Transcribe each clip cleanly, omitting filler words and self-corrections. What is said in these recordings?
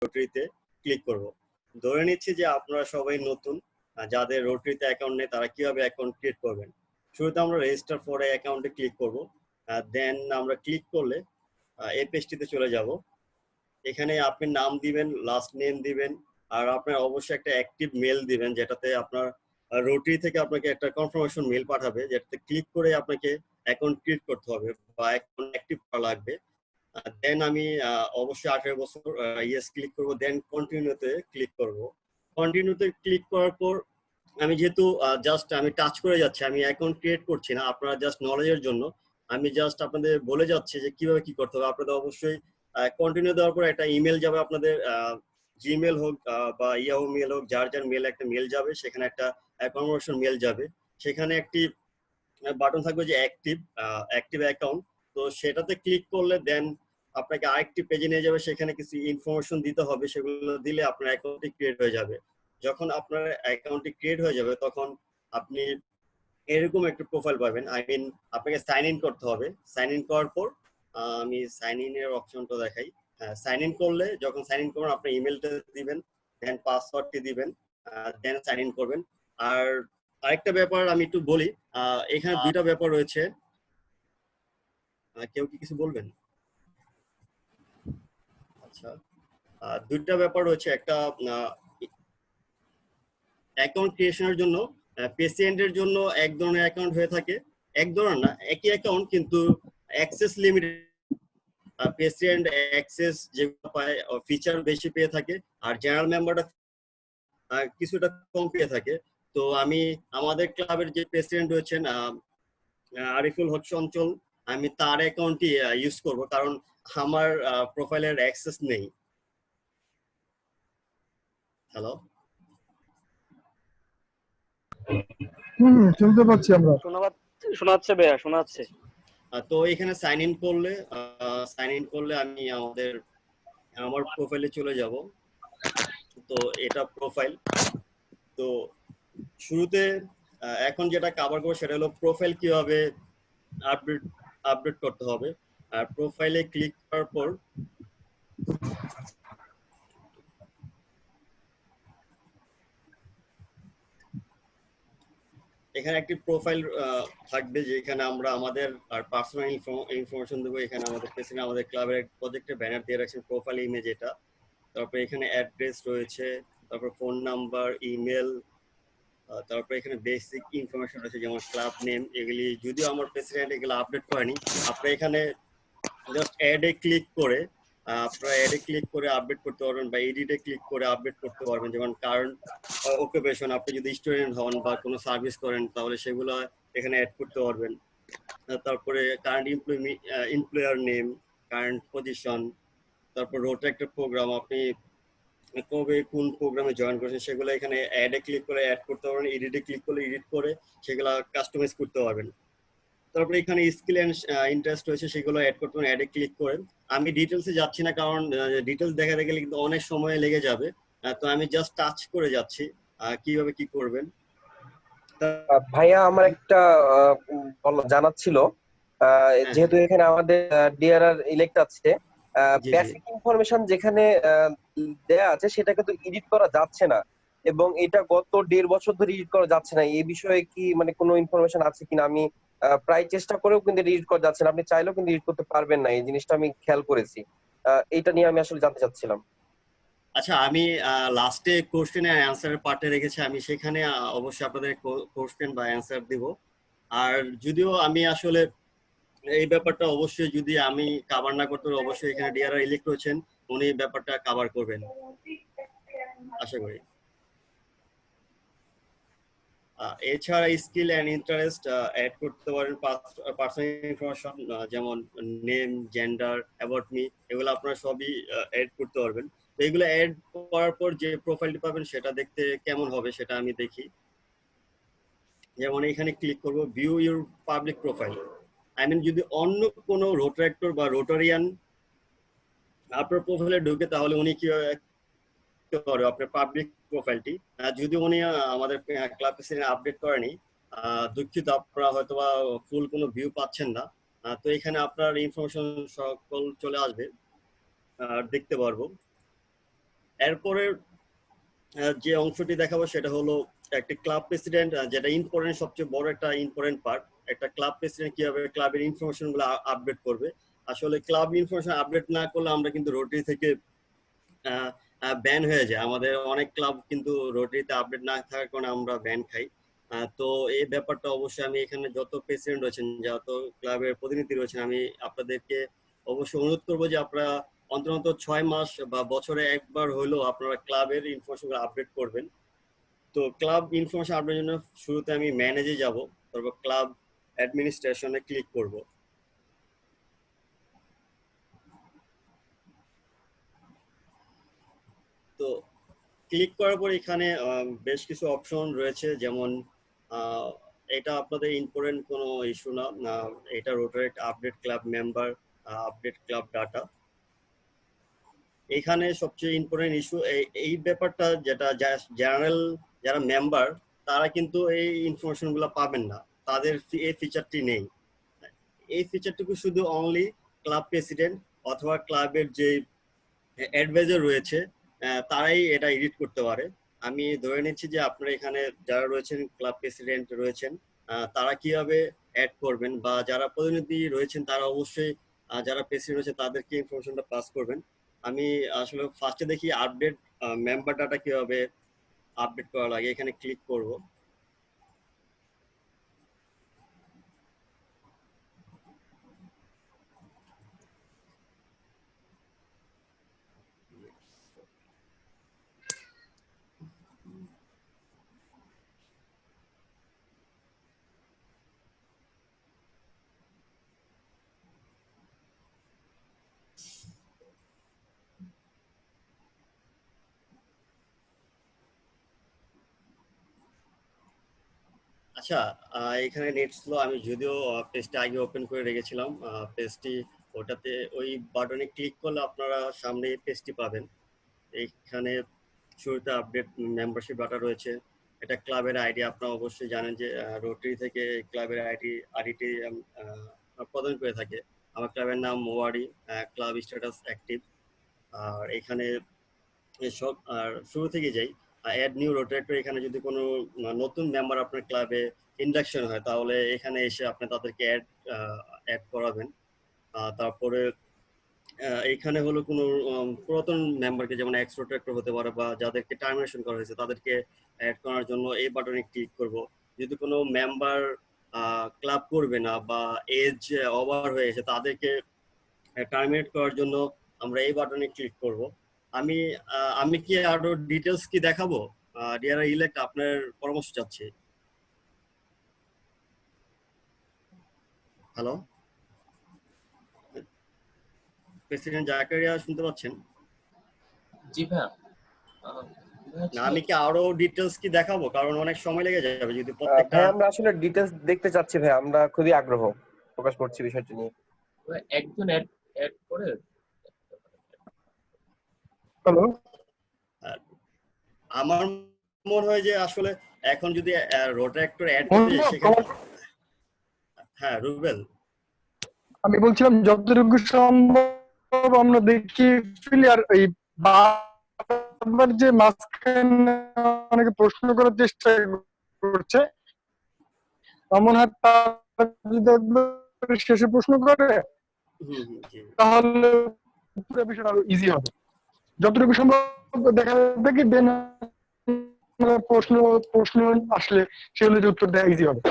রোটারিতে click করব। ধরে নিচ্ছি যে আপনারা সবাই নতুন, যাদের রোটারিতে অ্যাকাউন্ট নেই তারা কিভাবে অ্যাকাউন্ট ক্রিয়েট করবেন। শুরুতে আমরা রেজিস্টার ফর অ্যাকাউন্টে ক্লিক করব। দেন আমরা ক্লিক করলে এই পেজটিতে চলে যাব। এখানে আপনি নাম দিবেন, লাস্ট নেম দিবেন, আর আপনার অবশ্যই একটা অ্যাক্টিভ মেল দিবেন, যেটাতে আপনার রোটারি থেকে আপনাকে একটা কনফার্মেশন মেল পাঠাবে, যেটাতে ক্লিক করে আপনাকে অ্যাকাউন্ট ক্রিয়েট করতে হবে বা অ্যাকাউন্ট অ্যাক্টিভ করা লাগবে। দেন আমি অবশ্যই 18 বছর ইয়েস ক্লিক করব। দেন কন্টিনিউতে ক্লিক করব। কন্টিনিউতে ক্লিক করার পর আমি যেহেতু জাস্ট আমি টাচ করে যাচ্ছি, আমি অ্যাকাউন্ট ক্রিয়েট করছি না, আপনারা জাস্ট নলেজের জন্য আমি জাস্ট আপনাদের বলে যাচ্ছি যে কিভাবে কি করতে হবে। আপনাদের অবশ্যই কন্টিনিউ দেওয়ার পর একটা ইমেল যাবে আপনাদের, জিমেল হোক বা ইয়াহু মেল হোক, যার যার মেল একটা মেল যাবে, সেখানে একটা কনফার্মেশন মেল যাবে। সেখানে একটি বাটন থাকবে যে অ্যাক্টিভ অ্যাকাউন্ট, তো সেটাতে ক্লিক করলে দেন আপনাকে আরেকটি পেজে নিয়ে যাবে। সেখানে কিছু ইনফরমেশন দিতে হবে, সেগুলো দিলে আপনার অ্যাকাউন্টটি ক্রিয়েট হয়ে যাবে। যখন আপনার অ্যাকাউন্টটি ক্রিয়েট হয়ে যাবে তখন আপনি এরকম একটা প্রোফাইল পাবেন। আই মিন আপনাকে সাইন ইন করতে হবে। সাইন ইন করার পর আমি সাইন ইন এর অপশনটা দেখাই। হ্যাঁ, সাইন ইন করলে যখন সাইন ইন করবেন আপনার ইমেলটা দিবেন, দেন পাসওয়ার্ডটি দিবেন, দেন সাইন ইন করবেন। আর আরেকটা ব্যাপার আমি একটু বলি, এখানে দুইটা ব্যাপার রয়েছে। কেউ কি কিছু বলবেন? আচ্ছা, দুইটা ব্যাপার রয়েছে। একটা অ্যাকাউন্ট ক্রিয়েশনের জন্য পেসিয়েন্টের জন্য এক ধরনের অ্যাকাউন্ট হয়ে থাকে, এক ধরনের না, একই অ্যাকাউন্ট কিন্তু অ্যাক্সেস লিমিটেড। পেসিয়েন্ট অ্যাক্সেস যেগুলো পায় ফিচার বেশি পেয়ে থাকে, আর জেনারেল মেম্বারটা কিছুটা কম পেয়ে থাকে। তো আমি আমাদের ক্লাবের যে প্রেসিডেন্ট রয়েছেন আরিফুল হক চঞ্চল, আমি তার অ্যাকাউন্টই ইউজ করব, কারণ আমার প্রোফাইলের অ্যাক্সেস নেই। হ্যালো, শুনতে পাচ্ছি আমরা। শোনা যাচ্ছে ভাইয়া, শোনা যাচ্ছে। তো এখানে সাইন ইন করলে আমি আমার প্রোফাইলে চলে যাব। তো এটা প্রোফাইল। তো শুরুতে এখন যেটা কভার করব সেটা হলো প্রোফাইল কিভাবে আপডেট করতে হবে। আর প্রোফাইলে ক্লিক করার পর এখানে একটি প্রোফাইল থাকবে, যেখানে আমরা আমাদের আর পার্সোনাল ইনফরমেশন দেবো। এখানে আমাদের প্রেসিডেন্ট আমাদের ক্লাবের প্রজেক্টে ব্যানার দিয়ে রাখছেন প্রোফাইল ইমেজ এটা। তারপর এখানে অ্যাড্রেস রয়েছে, তারপর ফোন নাম্বার, ইমেল, তারপর এখানে বেসিক ইনফরমেশন রয়েছে যেমন ক্লাব নেম। এগুলি যদিও আমার প্রেসিডেন্ট এগুলো আপডেট করেনি, আপনারা এখানে জাস্ট অ্যাডে ক্লিক করে আপডেট করতে পারবেন, বা এডিটে ক্লিক করে আপডেট করতে পারবেন। যেমন কারেন্ট অকুপেশন, আপনি যদি স্টুডেন্ট হন বা কোনো সার্ভিস করেন তাহলে সেগুলো এখানে অ্যাড করতে পারবেন। তারপরে current employer name, current position, তারপর রোটারি একটা প্রোগ্রাম, আপনি কবে কোন প্রোগ্রামে জয়েন করেছেন সেগুলো এখানে অ্যাডে ক্লিক করে অ্যাড করতে পারবেন, এডিটে ক্লিক করলে এডিট করে সেগুলো কাস্টমাইজ করতে পারবেন। তারপরে এখানে স্কিল এন্ড ইন্টারেস্ট রয়েছে, সেগুলো অ্যাড করতে পারেন অ্যাডে ক্লিক করে। আমি ডিটেলসে যাচ্ছি না, কারণ ডিটেলস দেখাতে গেলে কিন্তু অনেক সময় লেগে যাবে। তো আমি জাস্ট টাচ করে যাচ্ছি কিভাবে কি করবেন। ভাইয়া আমার একটা জানার ছিল, যেহেতু এখানে আমাদের ডিআরআর ইলেক্ট আছে, বেসিক ইনফরমেশন যেখানে দেয়া আছে সেটা কিন্তু এডিট করা যাচ্ছে না, এবং এটা গত 1.5 বছর ধরে এডিট করা যাচ্ছে না। এই বিষয়ে কি মানে কোনো ইনফরমেশন আছে কিনা? আমি প্রায় চেষ্টা করেও কিন্তু এডিট করা যাচ্ছে না, আপনি চাইলেও কিন্তু এডিট করতে পারবেন না, এই জিনিসটা আমি খেয়াল করেছি। এটা নিয়ে আমি আসলে জানতে চাচ্ছিলাম। আচ্ছা, আমি লাস্টে কোশ্চেন এর অ্যান্সারের পার্টে রেখেছি, আমি সেখানে অবশ্যই আপনাদের কোশ্চেন বা অ্যান্সার দিব। আর যদিও আমি আসলে এই ব্যাপারটা অবশ্যই যদি আমি কভার না করতে পারি, অবশ্যই এখানে ডিআরআর ইলেক্ট রয়েছেন, উনি ব্যাপারটা কভার করবেন আশা করি। এছাড়া স্কিল এন্ড ইন্টারেস্ট অ্যাড করতে পারেন, পার্সোনাল ইনফরমেশন যেমন নেম, জেন্ডার, অ্যাবাউট মি, এগুলো আপনারা সবই অ্যাড করতে পারবেন। তো এগুলো অ্যাড করার পর যে প্রোফাইলটি পাবেন সেটা দেখতে কেমন হবে সেটা আমি দেখি। যেমন এখানে ক্লিক করব view your public profile. I mean যদি অন্য কোনো রোটারেক্টর বা রোটারিয়ান আপনার প্রোফাইলে ঢুকে তাহলে উনি কি করে আপনার পাবলিক প্রোফাইলটি, যদি উনি আমাদের ক্লাব প্রেসিডেন্ট আপডেট করেনি, দুঃখিত, আপনারা হয়তো বা ফুল কোনো ভিউ পাচ্ছেন না। তো এখানে আপনার ইনফরমেশন সকল চলে আসবে আর দেখতে পারবো। এরপরে যে অংশটি দেখাবো সেটা হলো একটা ক্লাব প্রেসিডেন্ট, যেটা ইম্পর্টেন্ট, সবচেয়ে বড় একটা ইম্পর্টেন্ট পার্ট। একটা ক্লাব প্রেসিডেন্ট কিভাবে ক্লাবের ইনফরমেশন গুলো আপডেট করবে। আসলে ক্লাব ইনফরমেশন আপডেট না করলে আমরা কিন্তু রোটারি থেকে ব্যান হয়ে যায়। আমাদের অনেক ক্লাব কিন্তু রোটারিতে আপডেট না থাকার কারণে আমরা ব্যান খাই। তো এই ব্যাপারটা অবশ্যই আমি এখানে যত প্রেসিডেন্ট রয়েছেন, যত ক্লাবের প্রতিনিধি রয়েছেন, আমি আপনাদেরকে অবশ্যই অনুরোধ করবো যে আপনারা অন্তত 6 মাস বা বছরে একবার হলেও আপনারা ক্লাবের ইনফরমেশন আপডেট করবেন। তো ক্লাব ইনফরমেশন আপডেটের জন্য শুরুতে আমি ম্যানেজে যাব, তারপর ক্লাব অ্যাডমিনিস্ট্রেশনে ক্লিক করব। তো ক্লিক করার পর এখানে বেশ কিছু অপশন রয়েছে, যেমন এটা আপনাদের ইম্পর্টেন্ট কোনো ইস্যু না, এটা rotary update club member, update club data. এখানে সবচেয়ে ইম্পর্টেন্ট ইস্যু এই ব্যাপারটা, যেটা জেনারেল যারা মেম্বার তারা কিন্তু এই ইনফরমেশন গুলো পাবেন না, তাদের এই ফিচারটি নেই। এই ফিচারটুকু শুধু অনলি ক্লাব প্রেসিডেন্ট অথবা ক্লাবের যে অ্যাডভাইজার রয়েছে তারাই এটা এডিট করতে পারে। আমি ধরে নিচ্ছি যে আপনারা এখানে যারা রয়েছেন ক্লাব প্রেসিডেন্ট রয়েছেন, তারা কিভাবে অ্যাড করবেন, বা যারা প্রতিনিধি রয়েছেন তারা অবশ্যই যারা প্রেসিডেন্ট রয়েছে তাদেরকে ইনফরমেশনটা পাস করবেন। আমি আসলে ফার্স্টে দেখি আপডেট মেম্বার ডাটা কিভাবে আপডেট করা লাগে, এখানে ক্লিক করব। আচ্ছা, এখানে নেট স্লো। আমি যদিও পেজটা আগে ওপেন করে রেখেছিলাম, পেজটি ওটাতে ওই বাটনে ক্লিক করলে আপনারা সামনে পেজটি পাবেন। এইখানে শুরুতে আপডেট মেম্বারশিপ ডাটা রয়েছে, এটা ক্লাবের আইডি। আপনারা অবশ্যই জানেন যে রোটারি থেকে ক্লাবের আইডিটি প্রদান করে থাকে। আমার ক্লাবের নাম মোয়ারি, ক্লাব স্ট্যাটাস অ্যাক্টিভ। আর এখানে সব আর শুরু থেকে যাই, অ্যাড নিউ রোটারেটর। এখানে যদি কোনো নতুন মেম্বার আপনার ক্লাবে ইন্ডাকশন হয় তাহলে এখানে এসে আপনি তাদেরকে অ্যাড করাবেন। তারপরে এখানে হলো কোনো পুরাতন মেম্বারকে, যেমন এক্স রোটারেটর হতে পারে বা যাদেরকে টার্মিনেশন করা হয়েছে, তাদেরকে অ্যাড করার জন্য এই বাটনে ক্লিক করব। যদি কোনো মেম্বার ক্লাব করবে না বা এজ ওভার হয়ে গেছে, তাদেরকে টার্মিনেট করার জন্য আমরা এই বাটনে ক্লিক করব। আমি আমি কি আরো ডিটেলস কি দেখাবো? ডিআর ইলেক্ট, আপনার পরামর্শ চাচ্ছি। হ্যালো, প্রেসিডেন্ট জাকারিয়া শুনতে পাচ্ছেন? জি ভাইয়া। না, আমি কি আরো ডিটেলস কি দেখাবো? কারণ অনেক সময় লেগে যাবে যদি প্রত্যেকটা। ভাই আমরা আসলে ডিটেইলস দেখতে চাচ্ছি ভাই, আমরা খুবই আগ্রহ প্রকাশ করছি বিষয়টি নিয়ে। একজন অ্যাড করে হ্যালো, আমার মনে হয় যে আসলে এখন যদি রোটারেক্টর অ্যাড করতে যাই সেখানে। হ্যাঁ রুবেল, আমি বলছিলাম যতটুকু সম্ভব আমরা দেখি ক্লিয়ার এই বারবার যে মাঝখানে অনেকে প্রশ্ন করার চেষ্টা করছে, এমন হয় তার যদি একবার শেষে প্রশ্ন করে তাহলে পুরো বিষয়টা আরো ইজি হবে। যতটুকু সম্ভব দেখা যাবে কি দেন প্রশ্ন প্রশ্ন আসলে সেগুলো উত্তর দেওয়া ইজি হবে।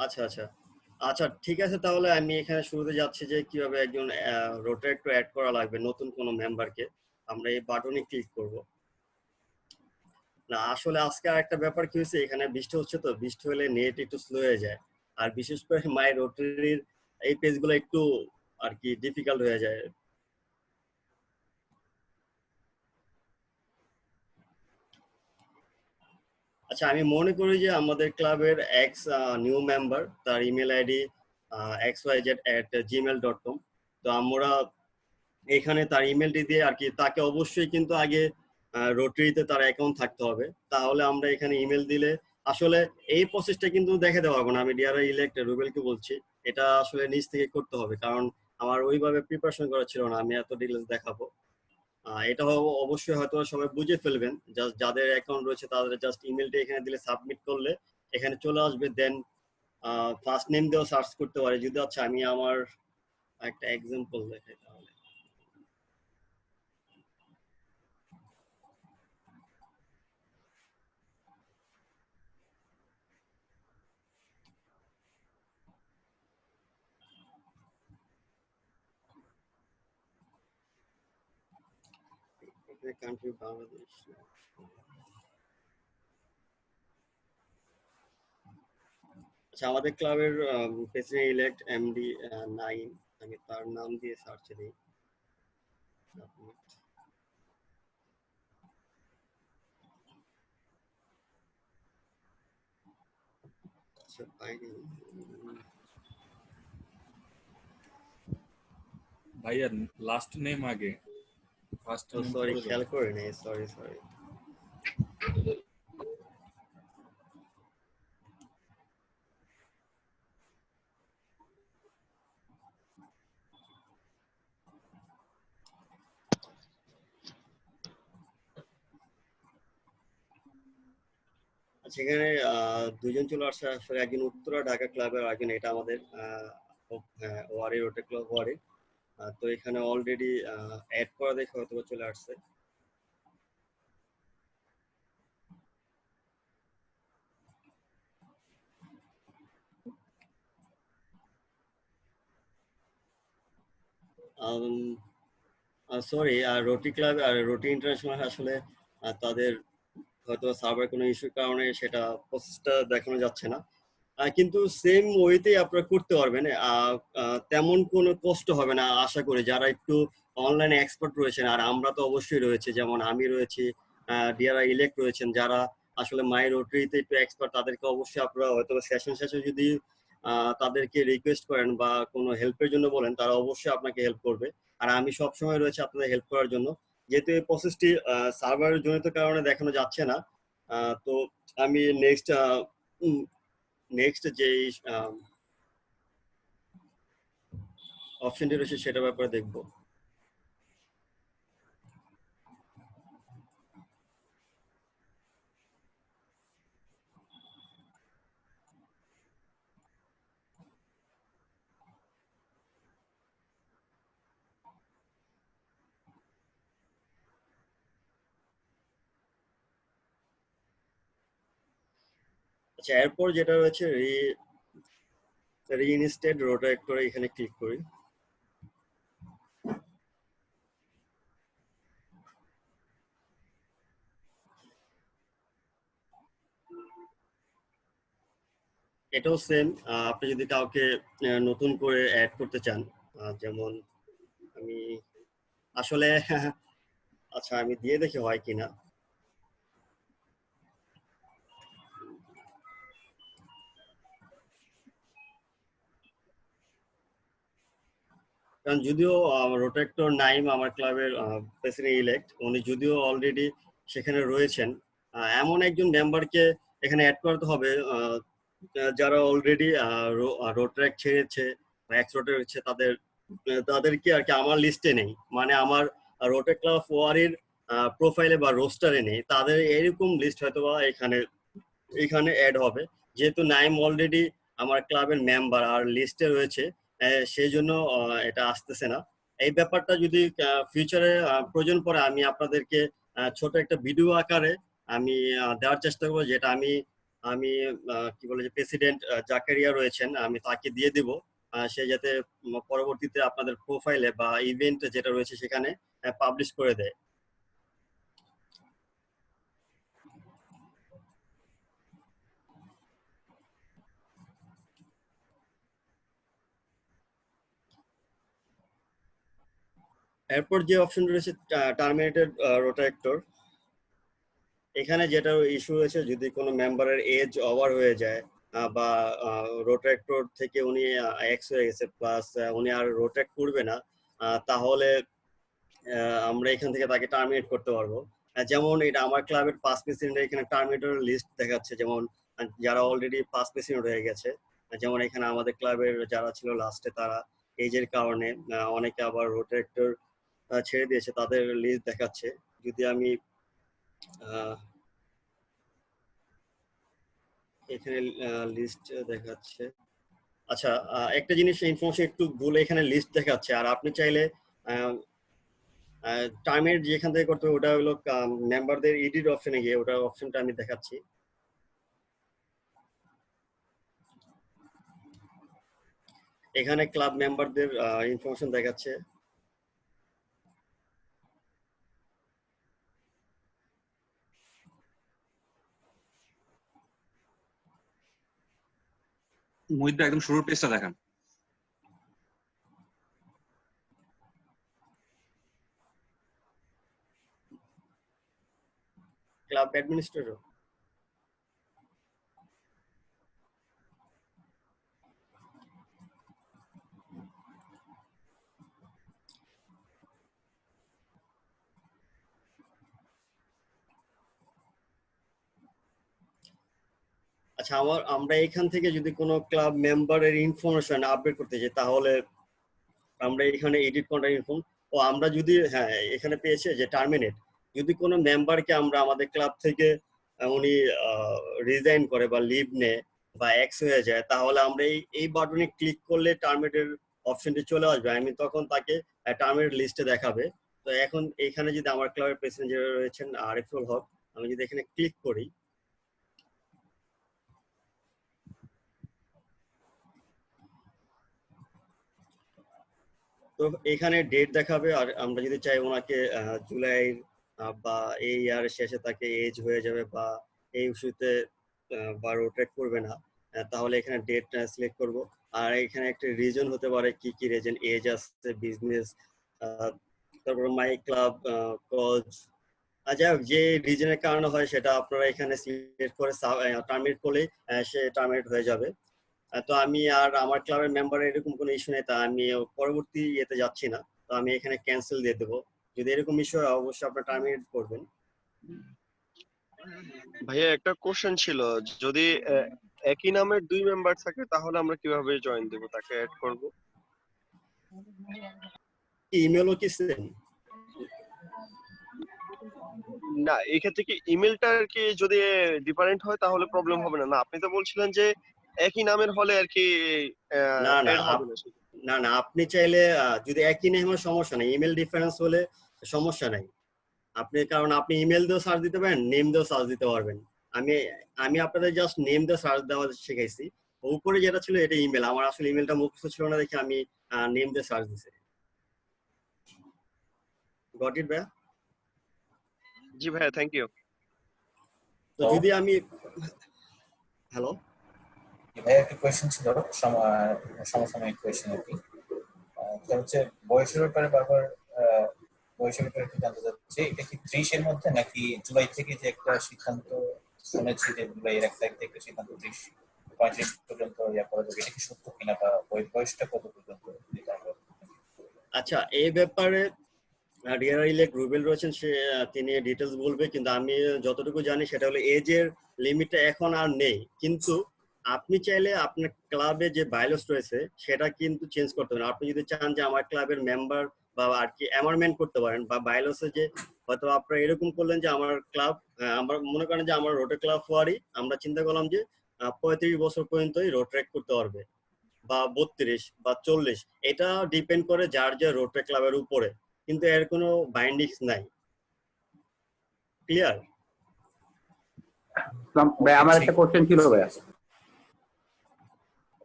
আচ্ছা আচ্ছা আচ্ছা, ঠিক আছে। তাহলে আমি এখানে শুরুতে যাচ্ছি যে কিভাবে একজন রোটারেক্টর অ্যাড করা লাগবে নতুন কোনো মেম্বারকে। আমরা এই বাটনে ক্লিক করব। না, আসলে আজকে আরেকটা ব্যাপার কি হয়েছে, এখানে বৃষ্টি হচ্ছে, তো বৃষ্টি হলে নেট একটু স্লো হয়ে যায়। আর বিশেষ করে মাই রোটারির এই পেজগুলো একটু আর কি ডিফিকাল্ট হয়ে যায়। আচ্ছা, আমি মনে করি যে আমাদের ক্লাবের এক্স নিউ মেম্বার, তার ইমেল আইডি xyz@gmail.com। তো আমরা এখানে তার ইমেলটি দিয়ে আর কি তাকে অবশ্যই কিন্তু আগে রোটারিতে তার অ্যাকাউন্ট থাকতে হবে, তাহলে আমরা এখানে ইমেল দিলে আসলে এই প্রসেসটা কিন্তু দেখে দেওয়া হবে না। আমি ডিআর ইলেক্ট রুবেলকে বলছি, এটা আসলে নিজ থেকে করতে হবে, কারণ আমার ওইভাবে প্রিপারেশন করা ছিল না আমি এত ডিটেলস দেখাবো। এটা অবশ্যই হয়তো সবাই বুঝে ফেলবেন, জাস্ট যাদের অ্যাকাউন্ট রয়েছে তাদের জাস্ট ইমেলটা এখানে দিলে সাবমিট করলে এখানে চলে আসবে। দেন ফার্স্ট নেম দিয়েও সার্চ করতে পারে। যদি আচ্ছা আমি আমার একটা এক্সাম্পল দেখাই তাহলে। কান্ট্রি বাংলাদেশ। আচ্ছা আমাদের ক্লাবের প্রেসিডেন্ট ইলেক্ট এমডি 9, আমি তার নাম দিয়ে সার্চে দিই। আচ্ছা পাইনি। ভাইয়া লাস্ট নেম আগে, ফার্স্ট নেম সরি পরে খেয়াল যাবে। করিনি, সরি সরি। সেখানে দুজন চলে আসছে আসলে, একজন উত্তরা ঢাকা ক্লাবের, আর একজন এটা আমাদের ওয়ারি রোটে ক্লাব ওয়ারি। তো এখানে অলরেডি অ্যাড করা দেখে হয়তো চলে আসছে। সরি, রোটি ক্লাব আর রোটি ইন্টারন্যাশনাল আসলে তাদের হয়তো সার্ভার কোনো ইস্যুর কারণে সেটা প্রসেসটা দেখানো যাচ্ছে না। কিন্তু সেম ওয়েতেই আপনারা করতে পারবেন। তেমন কোনো কষ্ট হবে না আশা করি, যারা একটু অনলাইনে এক্সপার্ট রয়েছেন, আর আমরা তো অবশ্যই রয়েছে, যেমন আমি রয়েছি, ডিআরআই ইলেক্ট রয়েছেন, যারা আসলে মাই রোটারিতে একটু এক্সপার্ট, তাদেরকে অবশ্যই আপনারা হয়তো সেশন শেষে যদি তাদেরকে রিকোয়েস্ট করেন বা কোনো হেল্পের জন্য বলেন, তারা অবশ্যই আপনাকে হেল্প করবে। আর আমি সবসময় রয়েছে আপনাদের হেল্প করার জন্য। যেহেতু এই প্রসেসটি সার্ভার জনিত কারণে দেখানো যাচ্ছে না, তো আমি নেক্সট যে অপশনটি রয়েছে সেটার ব্যাপারে দেখবো। আচ্ছা এরপর যেটা রয়েছে রিইনস্টেট রোটারেক্ট করে এখানে ক্লিক করি। এটাও সেম, আপনি যদি কাউকে নতুন করে অ্যাড করতে চান, যেমন আমি আসলে আচ্ছা আমি দিয়ে দেখি হয় কিনা। কারণ যদিও রোটেক্টর নাইম আমার ক্লাবের প্রেসিডেন্ট ইলেক্ট, উনি যদিও অলরেডি সেখানে রয়েছেন, এমন একজন মেম্বারকে এখানে অ্যাড করতে হবে যারা অলরেডি রোট্র্যাক ছেড়েছে বা এক্স রোটে রয়েছে, তাদেরকে আর কি আমার লিস্টে নেই, মানে আমার রোটে ক্লাব ওয়ারির প্রোফাইলে বা রোস্টারে নেই। তাদের এরকম লিস্ট হয়তো বা এখানে অ্যাড হবে। যেহেতু নাইম অলরেডি আমার ক্লাবের মেম্বার আর লিস্টে রয়েছে, সেই জন্য এটা আসতেছে না। এই ব্যাপারটা যদি ফিউচারে প্রয়োজন পড়ে, আমি আপনাদেরকে ছোট একটা ভিডিও আকারে আমি দেওয়ার চেষ্টা করবো, যেটা আমি আমি কি বলে যে প্রেসিডেন্ট জাকারিয়া রয়েছেন, আমি তাকে দিয়ে দিব, সে যাতে পরবর্তীতে আপনাদের প্রোফাইলে বা ইভেন্ট যেটা রয়েছে সেখানে পাবলিশ করে দেয়। এরপর যে অপশন রয়েছে টার্মিনেটেড রোটারেক্টর, এখানে যেটা ইস্যু হয়েছে, যদি কোনো মেম্বারের এজ ওভার হয়ে যায় বা রোটারেক্টর থেকে উনি এক্স হয়ে গেছে, প্লাস উনি আর রোটারেক্ট করবে না, তাহলে আমরা এখান থেকে তাকে টার্মিনেট করতে পারবো। যেমন এটা আমার ক্লাবের পাস প্রেসিডেন্ট এখানে টার্মিনেটর লিস্ট দেখাচ্ছে, যেমন যারা অলরেডি পাস প্রেসিডেন্ট হয়ে গেছে, যেমন এখানে আমাদের ক্লাবের যারা ছিল লাস্টে, তারা এজের কারণে অনেকে আবার রোটারেক্টর ছেড়ে দিয়েছে তাদের লিস্ট দেখাচ্ছে। যদি আমি এখানে লিস্ট দেখাচ্ছে। আচ্ছা, একটা জিনিস ইনফরমেশন একটু ভুল, এখানে লিস্ট দেখাচ্ছে। আর আপনি চাইলে টাইমের যেখান থেকে করতে হবে ওটা হলো মেম্বারদের এডিট অপশনে গিয়ে ওটা অপশনটা আমি দেখাচ্ছি। এখানে ক্লাব মেম্বারদের ইনফরমেশন দেখাচ্ছে। মুহিত একদম শুরুর পেজটা দেখান। Club administrator. আচ্ছা, আমরা এখান থেকে যদি কোনো ক্লাব মেম্বারের ইনফরমেশন আপডেট করতে চাই তাহলে আমরা এখানে এডিট কন্ট্যাক্ট ইনফর্ম, ও আমরা যদি হ্যাঁ এখানে পেয়েছে যে টার্মিনেট, যদি কোনো মেম্বারকে আমরা আমাদের ক্লাব থেকে উনি রিজাইন করে বা লিভ নেয় বা এক্স হয়ে যায়, তাহলে আমরা এই বাটনে ক্লিক করলে টার্মিনেটের অপশনটি চলে আসবে। আমি তখন তাকে টার্মিনেট লিস্টে দেখাবে। তো এখন এখানে যদি আমার ক্লাবের প্রেসিডেন্ট যারা রয়েছেন আরিফুল হক, আমি যদি এখানে ক্লিক করি, তো এখানে ডেট দেখাবে। আর আমরা যদি চাই ওনাকে জুলাই বা এই ইয়ারের শেষে তাকে এজ হয়ে যাবে বা এই ইস্যুতে বা রোটেট করবে না, তাহলে এখানে ডেট সিলেক্ট করব। আর এখানে একটা রিজন হতে পারে, কি কি রিজন, এজ আছে, বিজনেস, তারপর মাই ক্লাব কজ, যাই হোক যে রিজনের কারণে হয় সেটা আপনারা এখানে সিলেক্ট করে টার্মিনেট করলেই সে টার্মিনেট হয়ে যাবে। তো আমি আর আমার ক্লাবের মেম্বারের এরকম কোনো ইস্যু নেই, তা আমি পরবর্তী ইয়েতে যাচ্ছি না। তো আমি এখানে ক্যান্সেল দিয়ে দেবো। যদি এরকম ইস্যু হয় অবশ্যই আপনার টার্মিনেট করবেন। ভাইয়া একটা কোশ্চেন ছিল, যদি একই নামের দুই মেম্বার থাকে তাহলে আমরা কিভাবে জয়েন দেব, তাকে অ্যাড করব? ইমেলও কি সেম? না, এই ক্ষেত্রে কি ইমেলটা আর কি যদি ডিফারেন্ট হয় তাহলে প্রবলেম হবে না? না, আপনি তো বলছিলেন যে একই নামের হলে আর কি না না অ্যাড হবে না সেটা। না না, আপনি চাইলে যদি একই নেই আমার সমস্যা নেই, ইমেল ডিফারেন্স হলে সমস্যা নাই। আপনি কারণ আপনি ইমেল দিয়েও সার্চ দিতে পারেন, নেম দিয়েও সার্চ দিতে পারবেন। আমি আমি আপনাদের জাস্ট নেম দিয়ে সার্চ দেওয়া শিখাইছি। উপরে যেটা ছিল এটা ইমেল, আমার আসলে ইমেলটা মুখস্থ ছিল না দেখে আমি নেম দিয়ে সার্চ দিছি। গট ইট ভাইয়া? জি ভাইয়া, থ্যাংক ইউ। তো যদি আমি হ্যালো ভাইয়া একটা কোয়েশ্চেন ছিল, সমসাময়িক কোয়েশ্চেন আর কি। এটা হচ্ছে বয়সের ব্যাপারে বারবার বয়সের ব্যাপারে একটু জানতে চাচ্ছি। এটা কি 30 এর মধ্যে নাকি জুলাই থেকে যে একটা সিদ্ধান্ত শুনেছি যে জুলাইয়ের 1 তারিখ থেকে সিদ্ধান্ত 35 পর্যন্ত ইয়া করা যাবে, এটা কি সত্য কিনা বা বয়সটা কত পর্যন্ত দিতে হবে? আচ্ছা, এই ব্যাপারে ডিআরএল রুবেল রয়েছেন, সে তিনি ডিটেলস বলবে। কিন্তু আমি যতটুকু জানি সেটা হলো এজের লিমিটটা এখন আর নেই। কিন্তু আপনি চাইলে আপনার ক্লাবে যে বাইলস রয়েছে সেটা কিন্তু চেঞ্জ করতে পারেন। আপনি যদি চান যে আমার ক্লাবের মেম্বার বা আর কি অ্যামেন্ডমেন্ট করতে পারেন, বা বাইলসে যে হয়তো আপনারা এরকম করলেন যে আমার ক্লাব, আমরা মনে করেন যে আমার রোটে ক্লাব হওয়ারই আমরা চিন্তা করলাম যে 35 বছর পর্যন্তই রোড ট্র্যাক করতে পারবে, বা 32 বা 40, এটা ডিপেন্ড করে যার যে রোটে ক্লাবের উপরে, কিন্তু এর কোনো বাইন্ডিংস নাই। ক্লিয়ার? ভাই আমার একটা কোশ্চেন ছিল ভাইয়া।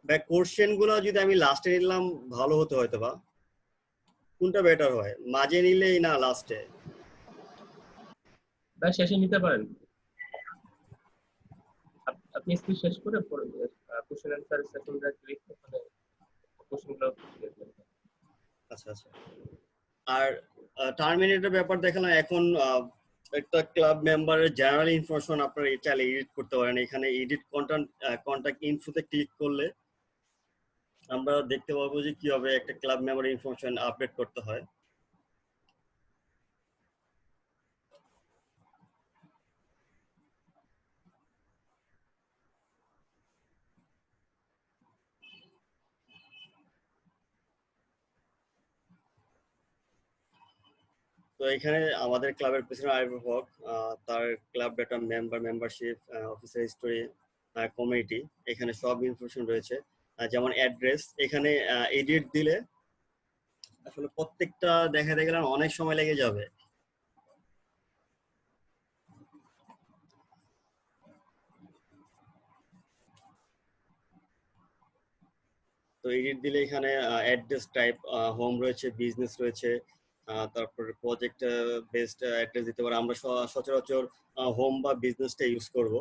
ভাই কোশ্চেন গুলো যদি আমি লাস্টে নিলাম ভালো হতো হয়তো, বা কোনটা বেটার হয়, মাঝে নিলেই না লাস্টে? বা শেষে নিতে পারেন। আপনি স্পিচ শেষ করে পরে কোশ্চেন অ্যান্সার সেশনটা ক্লিক করে কোশ্চেনগুলো আচ্ছা আচ্ছা। আর টার্মিনেটের ব্যাপার দেখালাম। এখন একটা ক্লাব মেম্বারের জেনারেল ইনফরমেশন আপনারা চাইলে এডিট করতে পারেন। এখানে এডিট কন্টাক্ট ইনফোতে ক্লিক করলে আমরা দেখতে পাবো যে কিভাবে একটা ক্লাব মেম্বার ইনফরমেশন আপডেট করতে হয়। এখানে আমাদের ক্লাবের প্রেসিডেন্ট আরিফুল হক, তার club data, membership, officer history, committee, এখানে সব ইনফরমেশন রয়েছে। যেমন অ্যাড্রেস, এখানে এডিট দিলে আসলে প্রত্যেকটা দেখাতে গেলে অনেক সময় লেগে যাবে। তো এডিট দিলে এখানে অ্যাড্রেস টাইপ, হোম রয়েছে, বিজনেস রয়েছে, তারপর প্রজেক্ট বেসড অ্যাড্রেস দিতে পারে। আমরা সচরাচর হোম বা বিজনেসটা ইউজ করব,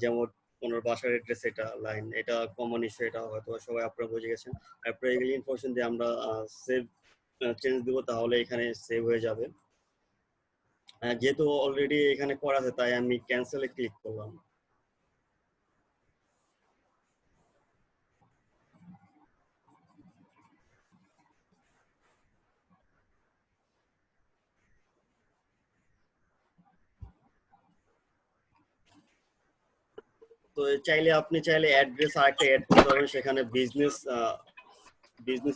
যেমন কোনো বাসার অ্যাড্রেস, এটা লাইন, এটা কমন ইস্যু, এটা হয়তো সবাই আপনারা বুঝে গেছেন। তারপরে এগুলি ইনফরমেশন দিয়ে আমরা সেভ চেঞ্জ দিব, তাহলে এখানে সেভ হয়ে যাবে। যেহেতু অলরেডি এখানে করা আছে তাই আমি ক্যান্সেলে ক্লিক করলাম। তো আপনি চাইলে অ্যাড্রেস আরেকটা অ্যাড করতে পারবেন, সেখানে বিজনেস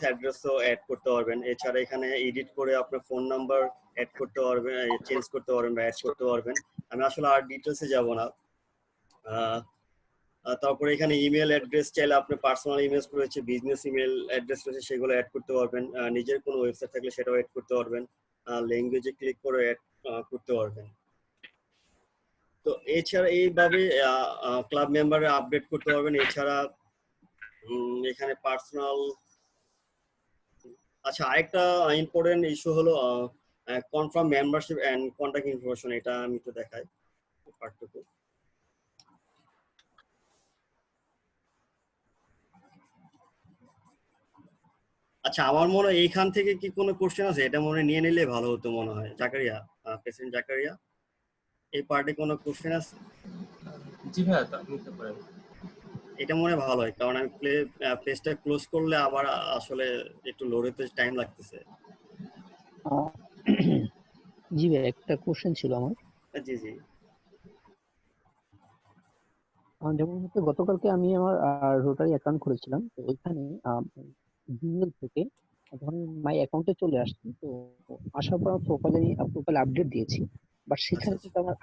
অ্যাড্রেসও অ্যাড করতে পারবেন। এছাড়া এখানে এডিট করে আপনার ফোন নাম্বার অ্যাড করতে পারবেন, চেঞ্জ করতে পারবেন বা অ্যাড করতে পারবেন। আমি আসলে আর ডিটেলসে যাব না। তারপরে এখানে ইমেল অ্যাড্রেস চাইলে আপনি পার্সোনাল ইমেল রয়েছে, বিজনেস ইমেল অ্যাড্রেস রয়েছে, সেগুলো অ্যাড করতে পারবেন। নিজের কোনো ওয়েবসাইট থাকলে সেটাও অ্যাড করতে পারবেন। ল্যাঙ্গুয়েজে ক্লিক করে অ্যাড করতে পারবেন। তো এছাড়া এইভাবে ক্লাব মেম্বারে আপডেট করতে পারবেন। এছাড়া এখানে পার্সোনাল, আচ্ছা, আরেকটা ইম্পর্টেন্ট ইস্যু হলো confirm membership and contact information. এটা আমি একটু দেখাই পার্টটুকু। আচ্ছা, আমার মনে হয় এইখান থেকে কি কোনো কোশ্চেন আছে? এটা মনে নিয়ে নিলে ভালো হতো মনে হয়। জাকারিয়া, প্রেসিডেন্ট জাকারিয়া, এই পার্টে কোনো কোশ্চেন আছে? জি ভাইয়া, তা নিতে পারেন। এটা মনে হয় ভালো হয়, কারণ আমি পেজটা ক্লোজ করলে আবার আসলে একটু লোড হতে টাইম লাগতেছে। জি ভাই, একটা কোশ্চেন ছিল আমার। জি জি। যেমন হচ্ছে গতকালকে আমি আমার রোটারি অ্যাকাউন্ট করেছিলাম, তো ওইখানে জিমেল থেকে ধরেন মাই অ্যাকাউন্টে চলে আসছে। তো আসার পর প্রোফাইল আপডেট দিয়েছি, বাট সেখানে কিন্তু আমার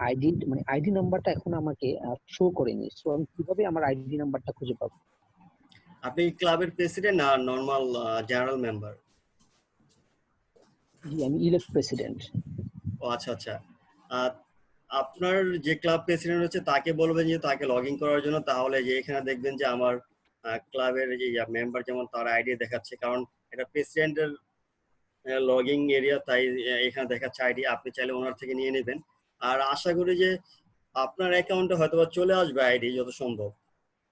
আইডি নাম্বারটা এখন আমাকে শো করেনি। সো আমি কিভাবে আমার আইডি নাম্বারটা খুঁজে পাবো? আপনি ক্লাবের প্রেসিডেন্ট না নরমাল জেনারেল মেম্বার? জি, আমি ইলেক্ট প্রেসিডেন্ট। ও আচ্ছা আচ্ছা। আপনার যে ক্লাব প্রেসিডেন্ট হচ্ছে তাকে বলবেন যে তাকে লগ ইন করার জন্য, তাহলে যে এখানে দেখবেন যে আমার ক্লাবের যে মেম্বার যেমন তার আইডি দেখাচ্ছে, কারণ এটা প্রেসিডেন্টের লগইন এরিয়া, তাই এখানে দেখাচ্ছে আইডি। আপনি চাইলে ওনার থেকে নিয়ে নেবেন। আর আশা করি যে আপনার অ্যাকাউন্টে হয়তোবা চলে আসবে আইডি যত সম্ভব।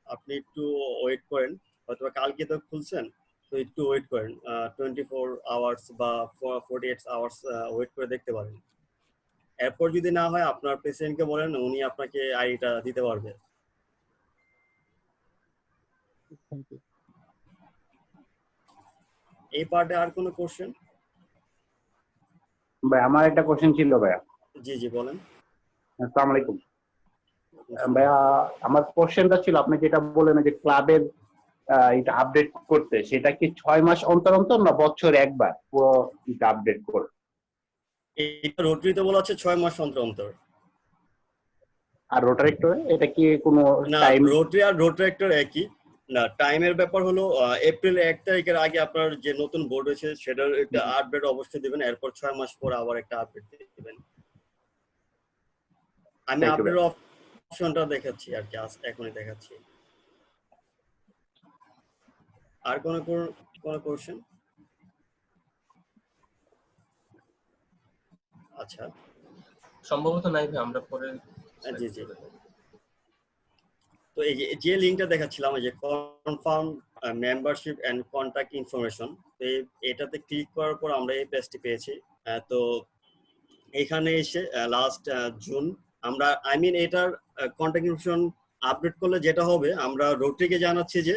আপনি একটু ওয়েট করেন, হয়তোবা কালকে তো খুলছেন, তো একটু ওয়েট করেন, 24 আওয়ার্স বা 48 আওয়ার্স ওয়েট করে দেখতে পারেন। এরপর যদি না হয় আপনার প্রেসিডেন্টকে বলেন, উনি আপনাকে আইডিটা দিতে পারবে। Thank you. এই পার্টে আর কোনো কোশ্চেন? ভাই আমার একটা কোশ্চেন ছিল ভাইয়া। জি জি, বলেন। আসসালামু আলাইকুম ভাইয়া, আমার কোশ্চেনটা ছিল আপনি যেটা বললেন যে ক্লাবের এটা আপডেট করতে, সেটা কি 6 মাস অন্তর অন্তর না বছর একবার পুরো এটা আপডেট করে? এটা রোটারিতে বলা হচ্ছে 6 মাস অন্তর অন্তর। আর রোটারেক্টরে এটা কি কোনো না, টাইম? রোটারি আর রোটারেক্টর একই। না, টাইমের ব্যাপার হলো এপ্রিল 1 তারিখের আগে আপনার যে নতুন বোর্ড হয়েছে সেটার একটা আপডেট অবশ্যই দিবেন। এরপর 6 মাস পর আবার একটা আপডেট দিবেন। আমি আপডেট অপশনটা দেখাচ্ছি আর কি, এখনই দেখাচ্ছি। আর কোন কোশ্চেন? আচ্ছা, সম্ভবত নাই ভাই, আমরা পরে। জি জি। তো এই যে লিংকটা দেখাচ্ছিলাম, যে confirm membership and contact information, তো এটাতে ক্লিক করার পর আমরা এই পেজটি পেয়েছি। তো এখানে এসে লাস্ট জুন আমরা এটার কন্টাক্ট ইনফরমেশন আপডেট করলে যেটা হবে, আমরা রোটারিকে জানাচ্ছি যে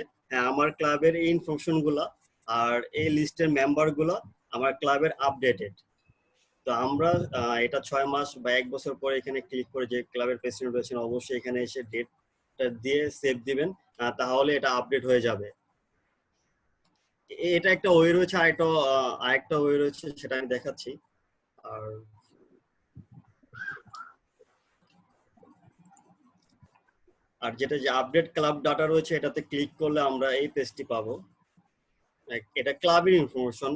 আমার ক্লাবের এই ইনফরমেশন গুলা আর এই লিস্টের মেম্বার গুলা আমার ক্লাবের আপডেটেড। তো আমরা এটা 6 মাস বা 1 বছর পরে এখানে ক্লিক করে যে ক্লাবের প্রেসিডেন্ট রয়েছেন অবশ্যই এখানে এসে ডেটটা দিয়ে সেভ দিবেন, তাহলে এটা আপডেট হয়ে যাবে। এটা একটা ওয়ে রয়েছে, আরেকটা ওয়ে রয়েছে, সেটা আমি দেখাচ্ছি। আর আর যেটা যে আপডেট ক্লাব ডাটা রয়েছে এটাতে ক্লিক করলে আমরা এই পেজটি পাবো। এটা ক্লাবের ইনফরমেশন,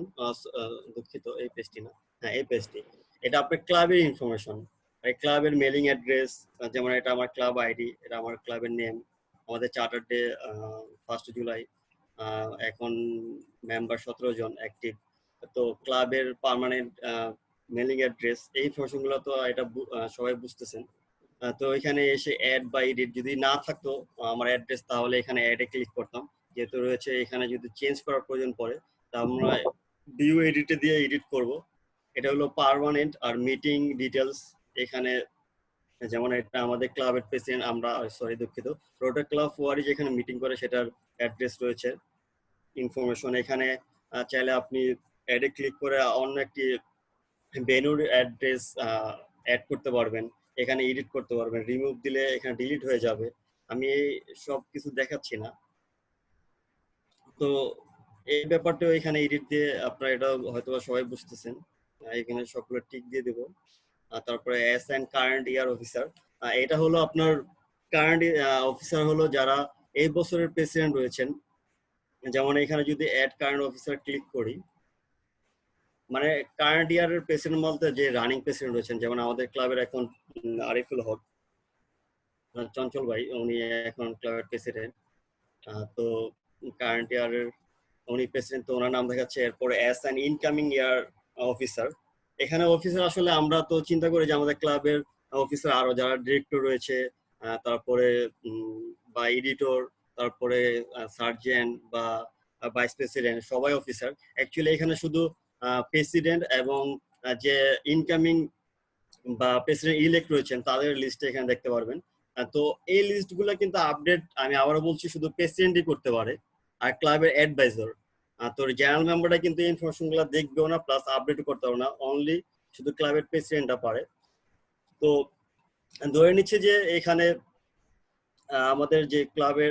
দুঃখিত এই পেজটি না, হ্যাঁ এই পেজটি। এটা আপনার ক্লাবের ইনফরমেশন, এই ক্লাবের মেলিং অ্যাড্রেস, যেমন এটা আমার ক্লাব আইডি, এটা আমার ক্লাবের নেম, আমাদের চার্টার ডে 1 জুলাই, এখন মেম্বার 17 জন অ্যাক্টিভ। তো ক্লাবের পার্মানেন্ট মেলিং অ্যাড্রেস, এই ইনফরমেশনগুলো তো এটা সবাই বুঝতেছেন। তো এখানে এসে অ্যাড বা এডিট যদি না থাকতো আমার অ্যাড্রেস, তাহলে এখানে অ্যাডে ক্লিক করতাম। যেহেতু রয়েছে এখানে যদি চেঞ্জ করার প্রয়োজন পড়ে তা আমরা ভিউ এডিটে দিয়ে এডিট করব। এটা হলো পার্মানেন্ট। আর মিটিং ডিটেলস, এখানে যেমন এটা আমাদের ক্লাবের প্রেসিডেন্ট, আমরা দুঃখিত, রোটার ক্লাব ওয়ারি যেখানে মিটিং করে সেটার অ্যাড্রেস রয়েছে, ইনফরমেশন। এখানে চাইলে আপনি অ্যাডে ক্লিক করে অন্য একটি ভেন্যুর অ্যাড্রেস অ্যাড করতে পারবেন, এখানে এডিট করতে পারবেন। রিমুভ দিলে এখানে ডিলিট হয়ে যাবে। আমি সব কিছু দেখাচ্ছি না। তো এই ব্যাপারটাও এখানে এডিট দিয়ে আপনারা এটা হয়তো সবাই বুঝতেছেন। এখানে সবগুলো টিক দিয়ে দেব। তারপরে অ্যাসাইন কারেন্ট ইয়ার অফিসার, এটা হলো আপনার কারেন্ট অফিসার হলো যারা এই বছরের প্রেসিডেন্ট রয়েছেন। যেমন এখানে যদি অ্যাড কারেন্ট অফিসার ক্লিক করি, মানে কারেন্ট ইয়ারের প্রেসিডেন্ট বলতে যে রানিং প্রেসিডেন্ট রয়েছেন, যেমন আমাদের ক্লাবের এখন আরিফুল হক চঞ্চল ভাই, উনি এখন ক্লাবের প্রেসিডেন্ট। তো কারেন্ট ইয়ারের উনি প্রেসিডেন্ট, তো ওনার নাম দেখাচ্ছে। এরপরে as an incoming year officer, এখানে অফিসার আসলে আমরা তো চিন্তা করি যে আমাদের ক্লাবের অফিসার আরো যারা ডিরেক্টর রয়েছে, তারপরে বা এডিটর, তারপরে সার্জেন্ট বা ভাইস প্রেসিডেন্ট, সবাই অফিসার। অ্যাকচুয়ালি এখানে শুধু প্রেসিডেন্ট এবং যে ইনকামিং বা প্রেসিডেন্ট ইলেক্ট রয়েছেন তাদের লিস্ট এখানে দেখতে পারবেন। তো এই লিস্টগুলো কিন্তু আপডেট, আমি আবারও বলছি, শুধু প্রেসিডেন্টই করতে পারে, আর ক্লাবের অ্যাডভাইজার। তো জেনারেল মেম্বারটা কিন্তু এই ইনফরমেশনগুলো দেখবেও না, প্লাস আপডেট করতে পারবে না, অনলি শুধু ক্লাবের প্রেসিডেন্টটা পারে। তো ধরে নিচ্ছে যে এখানে আমাদের যে ক্লাবের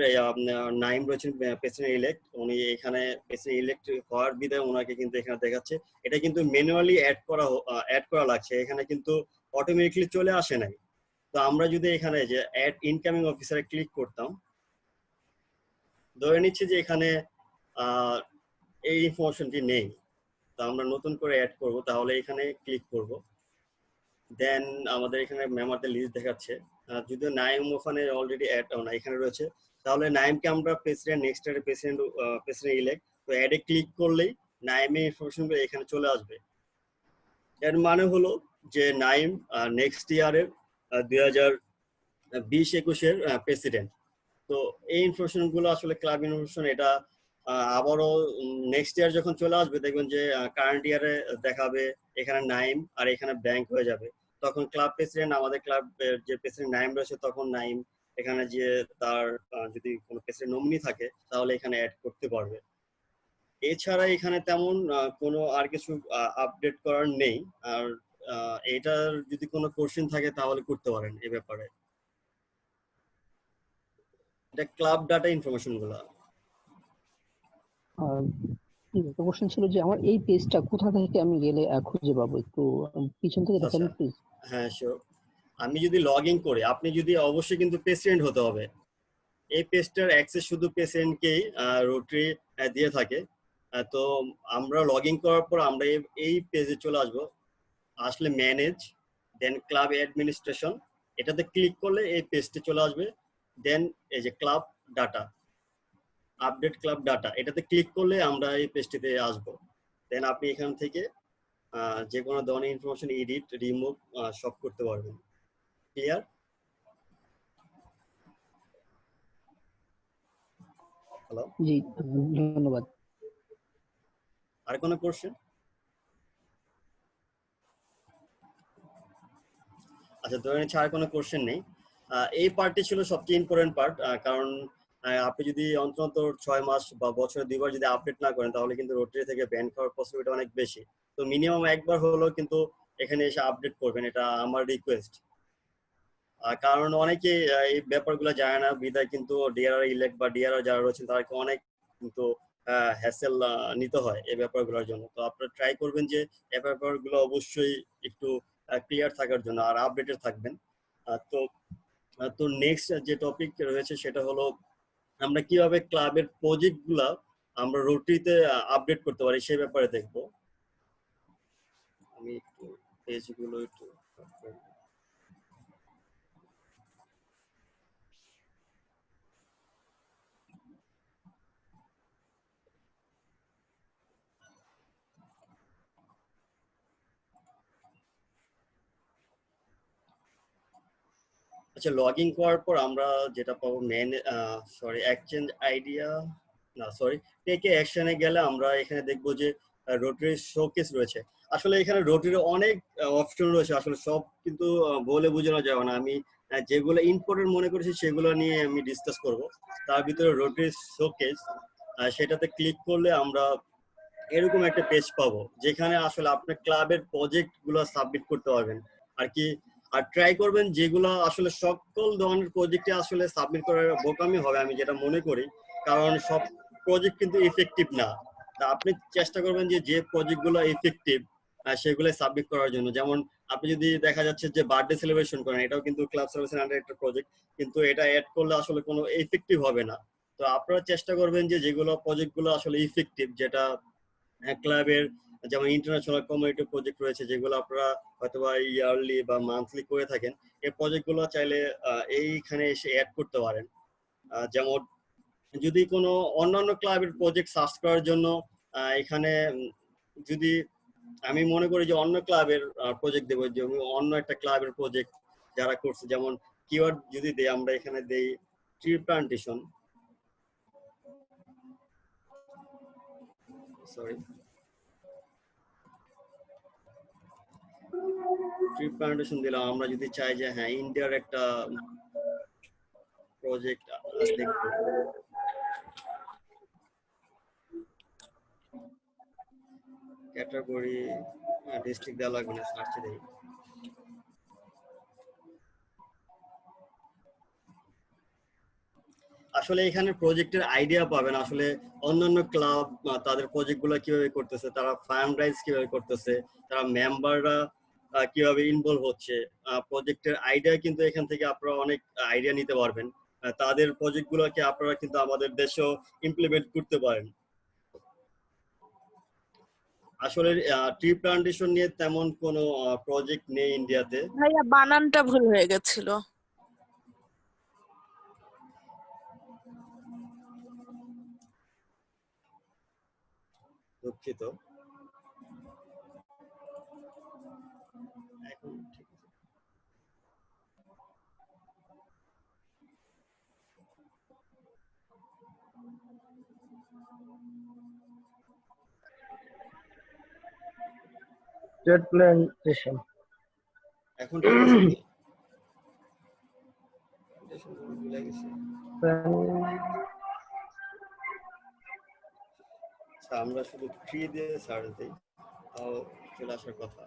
নাইম রয়েছেন প্রেসিডেন্ট ইলেক্ট, উনি এখানে প্রেসিডেন্ট ইলেক্ট হওয়ার বিধায় ওনাকে কিন্তু এখানে দেখাচ্ছে। এটা কিন্তু ম্যানুয়ালি অ্যাড করা লাগছে, এখানে কিন্তু অটোমেটিকলি চলে আসে নাই। তো আমরা যদি এখানে যে অ্যাড ইনকামিং অফিসারে ক্লিক করতাম, ধরে নিচ্ছে যে এখানে এই ইনফরমেশনটি নেই, তো আমরা নতুন করে অ্যাড করব, তাহলে এখানে ক্লিক করব। দেন আমাদের এখানে মেম্বারদের লিস্ট দেখাচ্ছে। যদিও নাইম ওখানে অলরেডি অ্যাড না এখানে রয়েছে, তাহলে নাইমকে আমরা প্রেসিডেন্ট, নেক্সট ইয়ারের প্রেসিডেন্ট ইলেক্ট, তো অ্যাডে ক্লিক করলেই নাইমের ইনফরমেশনগুলো এখানে চলে আসবে। এর মানে হলো যে নাইম নেক্সট ইয়ারের 2020-21-এর প্রেসিডেন্ট। তো এই ইনফরমেশনগুলো আসলে ক্লাব ইনফরমেশন, এটা আবারও নেক্সট ইয়ার যখন চলে আসবে দেখবেন যে কারেন্ট ইয়ারে দেখাবে এখানে নাইম আর এখানে ব্ল্যাঙ্ক হয়ে যাবে। তখন ক্লাব প্রেসিডেন্ট, আমাদের ক্লাবের যে প্রেসিডেন্ট নাইম রয়েছে, তখন নাইম এখানে যে তার যদি কোনো প্রেসিডেন্ট নমিনি থাকে তাহলে এখানে অ্যাড করতে পারবে। এছাড়া এখানে তেমন কোনো আর কিছু আপডেট করার নেই। আর এটার যদি কোনো কোশ্চেন থাকে তাহলে করতে পারেন এই ব্যাপারে। এটা ক্লাব ডাটা ইনফরমেশন গুলা। একটা কোশ্চেন ছিল যে আমার এই পেজটা কোথা থেকে আমি গেলে খুঁজে পাবো, একটু পিছন থেকে দেখাবেন প্লিজ। হ্যাঁ শিওর। আমি যদি লগ ইন করি, আপনি যদি অবশ্যই কিন্তু প্রেসিডেন্ট হতে হবে। এই পেজটার অ্যাক্সেস শুধু প্রেসিডেন্টকেই রোটারি দিয়ে থাকে। তো আমরা লগ ইন করার পর আমরা এই পেজে চলে আসবো, আসলে ম্যানেজ, দেন ক্লাব অ্যাডমিনিস্ট্রেশন, এটাতে ক্লিক করলে এই পেজটি চলে আসবে। দেন এই যে club data, update club data, এটাতে ক্লিক করলে আমরা এই পেজটিতে আসবো। দেন আপনি এখান থেকে যে কোনো ধরনের ইনফরমেশন এডিট, রিমুভ সব করতে পারবেন। ক্লিয়ার? হ্যালো, জি ধন্যবাদ। আর কোনো কোশ্চেন? আচ্ছা, ধরে নিচ্ছি আর কোনো কোশ্চেন নেই। এই পার্টটি ছিল সবচেয়ে ইম্পর্টেন্ট পার্ট, কারণ আপনি যদি অন্তত 6 মাস বা বছরে 2বার যদি আপডেট না করেন তাহলে কিন্তু রোটারি থেকে ব্যান খাওয়ার পসিবিলিটি অনেক বেশি। তো মিনিমাম একবার হলেও কিন্তু এখানে এসে আপডেট করবেন, এটা আমার রিকোয়েস্ট। কারণ অনেকে এই ব্যাপারগুলো জানে না, বিদায় কিন্তু ডিআরআর ইলেক্ট বা ডিআরআর যারা রয়েছেন তাদেরকে অনেক কিন্তু হ্যাসেল নিতে হয় এই ব্যাপারগুলোর জন্য। তো আপনারা ট্রাই করবেন যে এই ব্যাপারগুলো অবশ্যই একটু ক্লিয়ার থাকার জন্য, আর আপডেটেড থাকবেন। তো তো নেক্সট যে টপিক রয়েছে সেটা হলো আমরা কিভাবে ক্লাবের প্রজেক্ট গুলা আমরা রোটারিতে আপডেট করতে পারি সেই ব্যাপারে দেখবো। আমি একটু পেজগুলো একটু আচ্ছা, লগ ইন করার পর আমরা যেটা পাবো এক্সচেঞ্জ আইডিয়া না সরি টেকে অ্যাকশনে গেলে আমরা এখানে দেখবো যে রোটারি শোকেস রয়েছে। আসলে এখানে রোটারি অনেক অপশন রয়েছে, আসলে সব কিন্তু বলে বোঝানো যাবে না। আমি যেগুলো ইম্পর্টেন্ট মনে করেছি সেগুলো নিয়ে আমি ডিসকাস করব। তার ভিতরে রোটারি শোকেস, সেটাতে ক্লিক করলে আমরা এরকম একটা পেজ পাবো যেখানে আসলে আপনার ক্লাবের প্রজেক্ট গুলো সাবমিট করতে পারবেন আর কি। আর ট্রাই করবেন যেগুলো আসলে সকল ধরনের প্রজেক্টে আসলে সাবমিট করার বোকামি হবে আমি যেটা মনে করি, কারণ সব প্রজেক্ট কিন্তু ইফেক্টিভ না। তা আপনি চেষ্টা করবেন যে যে প্রজেক্ট গুলো ইফেক্টিভ সেগুলো সাবমিট করার জন্য। যেমন আপনি যদি দেখা যাচ্ছে যে বার্থডে সেলিব্রেশন করেন, এটাও কিন্তু ক্লাব সার্ভিসের আন্ডার একটা প্রজেক্ট, কিন্তু এটা অ্যাড করলে আসলে কোনো ইফেক্টিভ হবে না। তো আপনারা চেষ্টা করবেন যে যেগুলো প্রজেক্ট গুলো আসলে ইফেক্টিভ, যেটা ক্লাবের যেমন ইন্টারন্যাশনাল কমিউনিটি প্রজেক্ট রয়েছে যেগুলো আপনারা হয়তোবা ইয়ারলি বা মান্থলি করে থাকেন, এই প্রজেক্টগুলো চাইলে এইখানে এসে অ্যাড করতে পারেন। যেমন যদি কোনো অন্যান্য ক্লাবের প্রজেক্ট সার্চ করার জন্য এখানে যদি আমি মনে করি যে অন্য ক্লাবের প্রজেক্ট দেবো, যে আমি অন্য একটা ক্লাবের প্রজেক্ট যারা করছে, যেমন কিওয়ার্ড যদি দেই আমরা এখানে দেই tree plantation, sorry tree plantation দিলাম। আমরা যদি চাই যে হ্যাঁ ইন্ডিয়ার একটা প্রজেক্ট দেখবো, ক্যাটাগরি ডিস্ট্রিক্ট দেওয়া লাগবে না, সার্চে দেই। আসলে এখানে প্রজেক্টের আইডিয়া পাবেন আসলে অন্যান্য ক্লাব তাদের প্রজেক্ট গুলো কিভাবে করতেছে, তারা ফান্ড রাইজ কিভাবে করতেছে, তারা মেম্বাররা কিভাবে ইনভলভ হচ্ছে। প্রজেক্টের আইডিয়া কিন্তু এখান থেকে আপনারা অনেক আইডিয়া নিতে পারবেন। তাদের প্রজেক্ট গুলোকে আপনারা কিন্তু আমাদের দেশেও ইমপ্লিমেন্ট করতে পারেন। আসলে ট্রি প্লান্টেশন নিয়ে তেমন কোনো প্রজেক্ট নেই ইন্ডিয়াতে। ভাইয়া বানানটা ভুল হয়ে গেছিল। দুঃখিত। এখন ঠিক আছে। স্টেট প্ল্যান্টেশন এখন ঠিক আছে কি? ভুলে গেছি। আচ্ছা, আমরা শুধু ট্রি দিয়ে সার্চ দিই, তাও চলে আসার কথা।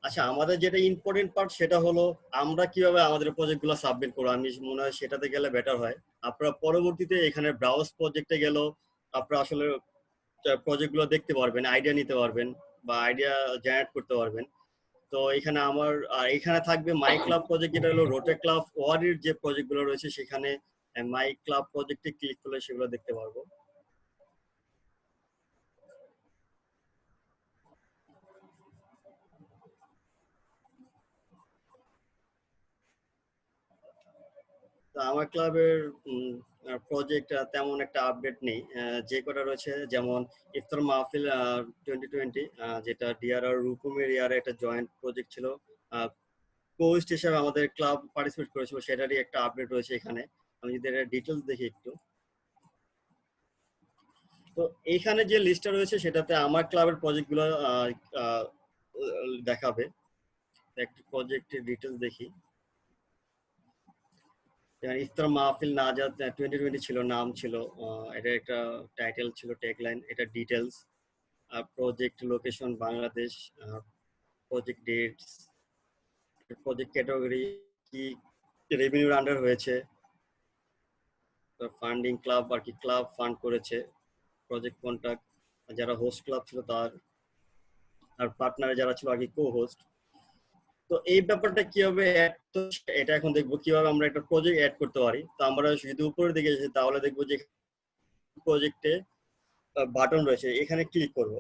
আচ্ছা, আমাদের যেটা ইম্পর্টেন্ট পার্ট সেটা হলো আমরা কিভাবে আমাদের প্রজেক্ট গুলো সাবমিট করবো। আমি মনে হয় সেটাতে গেলে বেটার হয়। আপনারা পরবর্তীতে এখানে ব্রাউজ প্রজেক্টে গেলেও আপনারা আসলে প্রজেক্ট গুলো দেখতে পারবেন, আইডিয়া নিতে পারবেন বা আইডিয়া জেনারেট করতে পারবেন। তো এখানে আমার এখানে থাকবে মাই ক্লাব প্রজেক্ট, যেটা হলো রোটে ক্লাব ওয়ার্ডের যে প্রজেক্ট গুলো রয়েছে সেখানে মাই ক্লাব প্রজেক্টে ক্লিক করলে সেগুলো দেখতে পারবো। তো আমার ক্লাবের প্রজেক্ট তেমন একটা আপডেট নেই। যে কটা রয়েছে যেমন ইফতার মাহফিল 2020, যেটা ডিআরআর রুকুমের ইয়ারে একটা জয়েন্ট প্রজেক্ট ছিল, কোস্ট হিসেবে আমাদের ক্লাব পার্টিসিপেট করেছিল, সেটারই একটা আপডেট রয়েছে এখানে। আমি যদি এটা ডিটেলস দেখি একটু, তো এইখানে যে লিস্টটা রয়েছে সেটাতে আমার ক্লাবের প্রজেক্টগুলো দেখাবে। একটা প্রজেক্টের ডিটেলস দেখি, ইফতার মাহফিল নাজাত 2020 ছিল, নাম ছিল, এটা একটা টাইটেল ছিল, ট্যাগলাইন, এটা details, project location Bangladesh, project dates, project category কি রেভিনিউর আন্ডার হয়েছে, ফান্ডিং ক্লাব আর কি ক্লাব ফান্ড করেছে, প্রজেক্ট কন্ট্যাক্ট, যারা হোস্ট ক্লাব ছিল তার, আর পার্টনারে যারা ছিল আগে কো হোস্ট। তো এই ব্যাপারটা কিভাবে এটা এখন দেখবো কিভাবে আমরা একটা প্রজেক্ট অ্যাড করতে পারি। তো আমরা যদি উপরের দিকে যাই তাহলে দেখবো যে প্রজেক্টে বাটন রয়েছে, এখানে ক্লিক করব।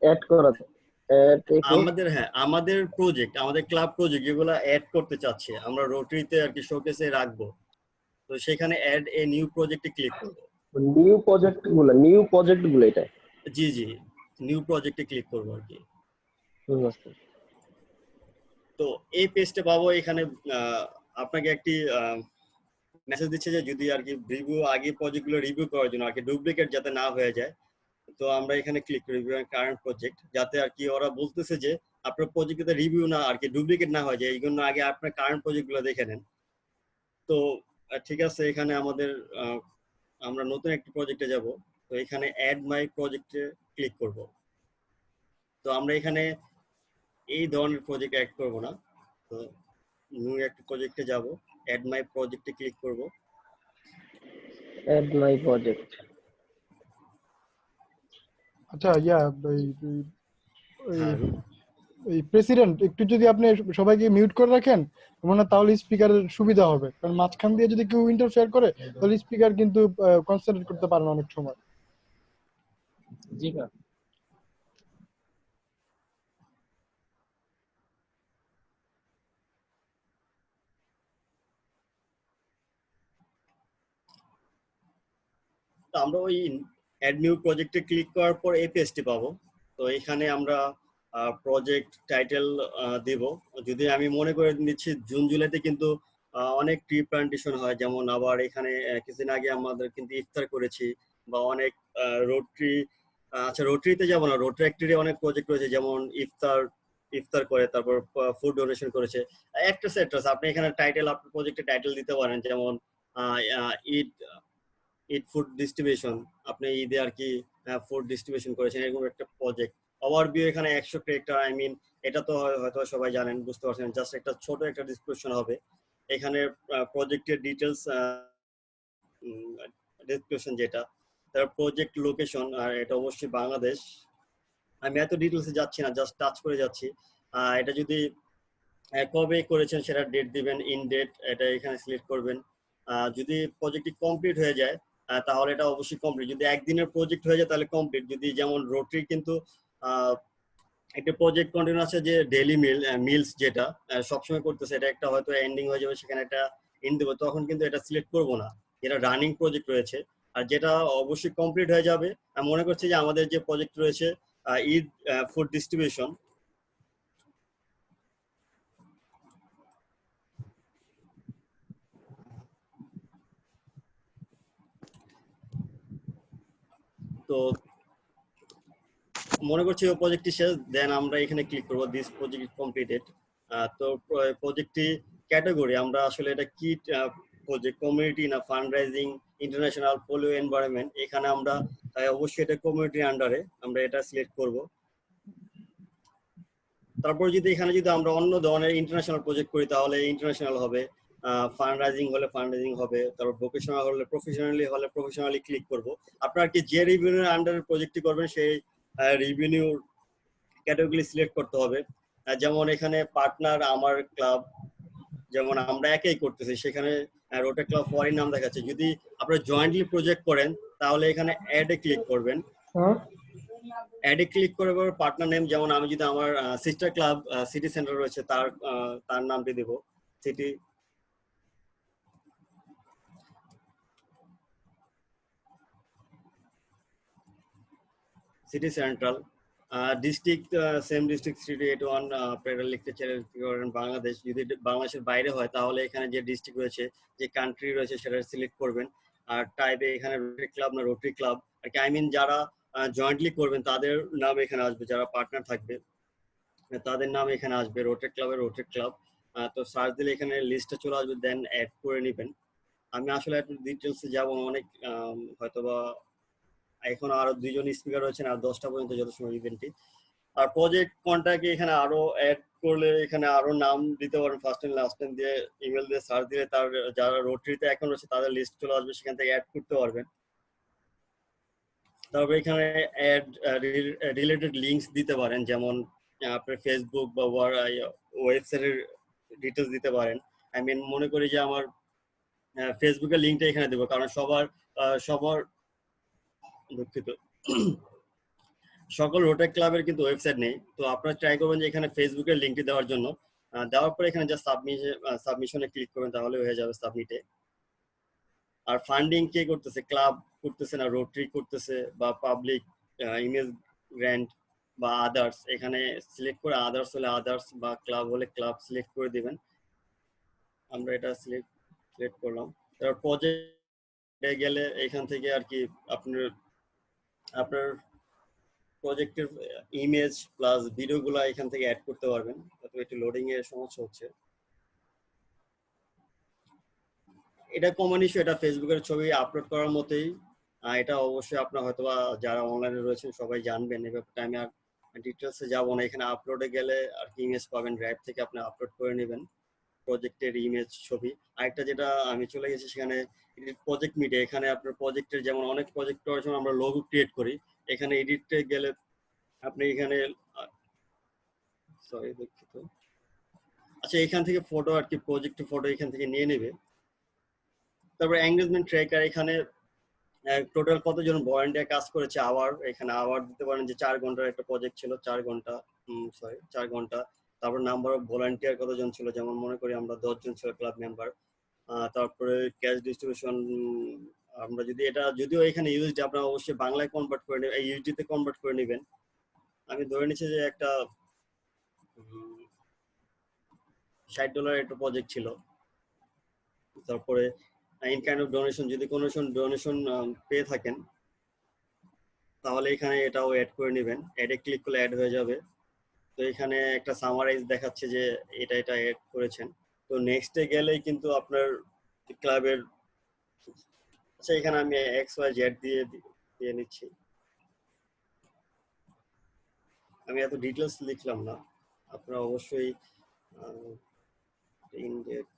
অ্যাড করা আমাদের প্রজেক্ট, আমাদের ক্লাব প্রজেক্ট যেগুলো অ্যাড করতে চাচ্ছে আমরা রোটারিতে আর কি শোকেসে রাখবো, তো সেখানে অ্যাড এ নিউ প্রজেক্টে ক্লিক করব। নিউ প্রজেক্ট গুলো এটা। জি নিউ প্রজেক্টে ক্লিক করব আর কি। তো এই পেজটা পাবো। এখানে আপনাকে একটি মেসেজ দিচ্ছে যে যদি আর কি রিভিউ আগে প্রজেক্টগুলো রিভিউ করার জন্য আর কি ডুপ্লিকেট যাতে না হয়ে যায়। তো আমরা এখানে ক্লিক করি রিভিউ কারেন্ট প্রজেক্ট, যাতে আর কি ওরা বলতেছে যে আপনার প্রজেক্টে রিভিউ না আর কি ডুপ্লিকেট না হয়ে যায়, এই জন্য আগে আপনার কারেন্ট প্রজেক্টগুলো দেখে নেন। তো ঠিক আছে, এখানে আমাদের আমরা নতুন একটি প্রজেক্টে যাব। তো এখানে অ্যাড মাই প্রজেক্টে ক্লিক করব। তো আমরা এখানে এই ধরনের প্রজেক্ট অ্যাড করব না, তো নিউ একটা প্রজেক্টে যাব, অ্যাড মাই প্রজেক্টে ক্লিক করব। Add my project. আচ্ছা এই প্রেসিডেন্ট একটু যদি আপনি সবাইকে মিউট করে রাখেন মনে হয় তাহলে স্পিকারের সুবিধা হবে, কারণ মাঝখান দিয়ে যদি কেউ ইন্টারফেয়ার করে তাহলে স্পিকার কিন্তু কনসেন্ট্রেট করতে পারে না অনেক সময়। জি স্যার। তো আমরা ওই অ্যাড নিউ প্রজেক্টে ক্লিক করার পর এই পেজটি পাবো। তো এখানে আমরা প্রজেক্ট টাইটেল দেব। যদি আমি মনে করে নিচ্ছি জুন জুলাইতে কিন্তু অনেক ট্রি প্লান্টেশন হয়, যেমন আবার এখানে কিছুদিন আগে আমাদের কিন্তু ইফতার করেছি, বা অনেক রোটারি, আচ্ছা রোটারিতে যাবো না, রোটারি অ্যাক্টিভিটি অনেক প্রজেক্ট রয়েছে, যেমন ইফতার করে, তারপর ফুড ডোনেশন করেছে, একটা সেট আছে। আপনি এখানে টাইটেল, আপনার প্রজেক্টে টাইটেল দিতে পারেন, যেমন ঈদ ফুড ডিস্ট্রিবিউশন, আপনি ঈদে আর কি ফুড ডিস্ট্রিবিউশন করেছেন, এরকম একটা প্রজেক্ট। ওভারভিউ এখানে 100 ক্যারেক্টার, আই মিন এটা তো হয়তো সবাই জানেন, বুঝতে পারছেন, জাস্ট একটা ছোট একটা ডিসক্রিপশন হবে। এখানে প্রজেক্টের ডিটেলস ডিসক্রিপশন যেটা, তার প্রজেক্ট লোকেশন, আর এটা অবশ্যই বাংলাদেশ। আমি এত ডিটেলসে যাচ্ছি না, জাস্ট টাচ করে যাচ্ছি। এটা যদি কবে করেছেন সেটা ডেট দিবেন, ইন ডেট এটা এখানে সিলেক্ট করবেন। যদি প্রজেক্টটি কমপ্লিট হয়ে যায় তাহলে এটা অবশ্যই কমপ্লিট। যদি একদিনের প্রজেক্ট হয়ে যায় তাহলে কমপ্লিট। যদি যেমন রোটারি কিন্তু একটা প্রজেক্ট কন্টিনিউ আছে যে ডেইলি মিলস যেটা সবসময় করতেছে, এটা একটা হয়তো এন্ডিং হয়ে যাবে, সেখানে একটা ইন দেবো, তখন কিন্তু এটা সিলেক্ট করবো না, এটা রানিং প্রজেক্ট রয়েছে। আর যেটা অবশ্যই কমপ্লিট হয়ে যাবে, আমি মনে করছি যে আমাদের যে প্রজেক্ট রয়েছে ঈদ ফুড ডিস্ট্রিবিউশন, তো মনে করছি ওই প্রজেক্টটি শেষ, দেন আমরা এখানে ক্লিক করবো দিস প্রজেক্ট কমপ্লিটেড। তো প্রজেক্টটি ক্যাটাগরি আমরা আসলে এটা কি প্রজেক্ট, কমিউনিটি না fund rising, international, polio environment, এখানে আমরা অবশ্যই এটা কমিউনিটির আন্ডারে আমরা এটা সিলেক্ট করব। তারপর যদি এখানে যদি আমরা অন্য ধরনের ইন্টারন্যাশনাল প্রজেক্ট করি তাহলে ইন্টারন্যাশনাল হবে, ফান্ড রাইজিং হলে ফান্ড রাইজিং হবে, তারপর ভোকেশনাল হলে প্রফেশনালি হলে প্রফেশনালি ক্লিক করব। আপনার কি যে রিভিনিউর আন্ডারে প্রজেক্টটি করবেন সেই রিভিনিউ ক্যাটাগরি সিলেক্ট করতে হবে। যেমন এখানে পার্টনার আমার ক্লাব, যেমন আমরা একাই করতেছি, সেখানে রোটারি ক্লাব ফরেন নাম দেখাচ্ছে। যদি আপনারা জয়েন্টলি প্রজেক্ট করেন তাহলে এখানে অ্যাডে ক্লিক করবেন। অ্যাডে ক্লিক করে পার্টনার নেম, যেমন আমি যদি আমার সিস্টার ক্লাব সিটি সেন্টার রয়েছে তার নামটি Dev, city central. District same district city 81 আপনারা লিখতে চাইলে বাংলাদেশ। যদি বাংলাদেশের বাইরে হয় তাহলে এখানে যে ডিস্ট্রিক্ট রয়েছে, যে কান্ট্রি রয়েছে সেটা সিলেক্ট করবেন। আর টাইপে এখানে রোটারি ক্লাব না রোটারি ক্লাব আর কি, আই মিন যারা জয়েন্টলি করবেন তাদের নাম এখানে আসবে, যারা পার্টনার থাকবে তাদের নাম এখানে আসবে, রোটারি ক্লাবের রোটারি ক্লাব। তো সার্চ দিলে এখানে লিস্টটা চলে আসবে, দেন অ্যাড করে নেবেন। আমি আসলে একটু ডিটেলসে যাবো, অনেক হয়তোবা এখন আরো 2জন স্পিকার রয়েছেন, আর 10টা পর্যন্ত যত সময় ইভেন্টটি। আর প্রজেক্ট কন্টাক্ট এখানে আরো অ্যাড করলে এখানে আরো নাম দিতে পারেন, ফার্স্ট এন্ড লাস্ট নেম দিয়ে ইমেল দিয়ে সার্চ দিলে তার যারা রোটারিতে অ্যাকাউন্ট আছে তাদের লিস্ট চলে আসবে, সেখান থেকে অ্যাড করতে পারবেন। তারপরে এখানে অ্যাড রিলেটেড লিঙ্কস দিতে পারেন, যেমন আপনার ফেসবুক বা ওয়েবসাইটের ডিটেলস দিতে পারেন। আই মিন মনে করি যে আমার ফেসবুকের লিঙ্কটা এখানে দেবো, কারণ সবার দুঃখিত সকল রোটারি ক্লাবের কিন্তু ওয়েবসাইট নেই। তো আপনারা ট্রাই করবেন যে এখানে ফেসবুকের লিঙ্কটি দেওয়ার জন্য। দেওয়ার পরে এখানে জাস্ট সাবমিশনে ক্লিক করবেন, তাহলে হয়ে যাবে সাবমিটে। আর ফান্ডিং কে করতেছে, ক্লাব করতেছে না রোটারি করতেছে বা পাবলিক ইমেজ গ্র্যান্ট বা আদার্স, এখানে সিলেক্ট করে আদার্স হলে আদার্স বা ক্লাব হলে ক্লাব সিলেক্ট করে দিবেন। আমরা এটা সিলেক্ট করলাম। তারপর প্রজেক্টে গেলে এখান থেকে আর কি আপনার প্রজেক্টের ইমেজ প্লাস ভিডিওগুলো এখান থেকে অ্যাড করতে পারবেন। তো একটু লোডিং এর সমস্যা হচ্ছে। এটা কমন ইস্যু, এটা ফেসবুকের ছবি আপলোড করার মতোই। এটা অবশ্যই আপনার হয়তোবা যারা অনলাইনে রয়েছেন সবাই জানবেন, এই ব্যাপারটা আমি আর ডিটেলসে যাব না। এখানে আপলোডে গেলে আর কি ইমেজ পাবেন, ড্রাইভ থেকে আপনি আপলোড করে নেবেন প্রজেক্টের ইমেজ ছবি। আরেকটা যেটা আমি চলে গেছি সেখানে প্রজেক্ট মিডিয়া, এখানে আপনার প্রজেক্টের যেমন অনেক প্রজেক্ট করার সময় আমরা লোগো ক্রিয়েট করি, এখানে এডিটে গেলে আপনি এখানে সরি দুঃখিত, আচ্ছা এখান থেকে ফটো আর কি প্রজেক্টের ফটো এখান থেকে নিয়ে নেবে। তারপর এঙ্গেজমেন্ট ট্র্যাকার, এখানে টোটাল কতজন ভলান্টিয়ার কাজ করেছে আওয়ার, এখানে আওয়ার দিতে পারেন যে 4 ঘন্টার একটা প্রজেক্ট ছিল, 4 ঘন্টা। তারপর নাম্বার অফ ভলান্টিয়ার কতজন ছিল, যেমন মনে করি আমরা 10 জন ছিল ক্লাব মেম্বার। তারপরে ক্যাশ ডিস্ট্রিবিউশন, আমরা যদি এটা যদিও এখানে ইউএসডি, আপনারা অবশ্যই বাংলায় কনভার্ট করে নেবেন, ইউএসডি তে কনভার্ট করে নেবেন। আমি ধরে নিচ্ছি যে একটা $60 একটা প্রজেক্ট ছিল। তারপরে ইন কাইন্ড অফ ডোনেশন, যদি কোনো ডোনেশন পেয়ে থাকেন তাহলে এখানে এটাও অ্যাড করে নেবেন। অ্যাডে ক্লিক করলে অ্যাড হয়ে যাবে। তো এখানে একটা সামারাইজ দেখাচ্ছে যে এটা অ্যাড করেছেন। তো নেক্সটে গেলেই কিন্তু আপনার ক্লাবের, আচ্ছা এখানে আমি XYZ দিয়ে নিচ্ছি। আমি এত ডিটেলস লিখলাম না, আপনারা অবশ্যই ইনডেট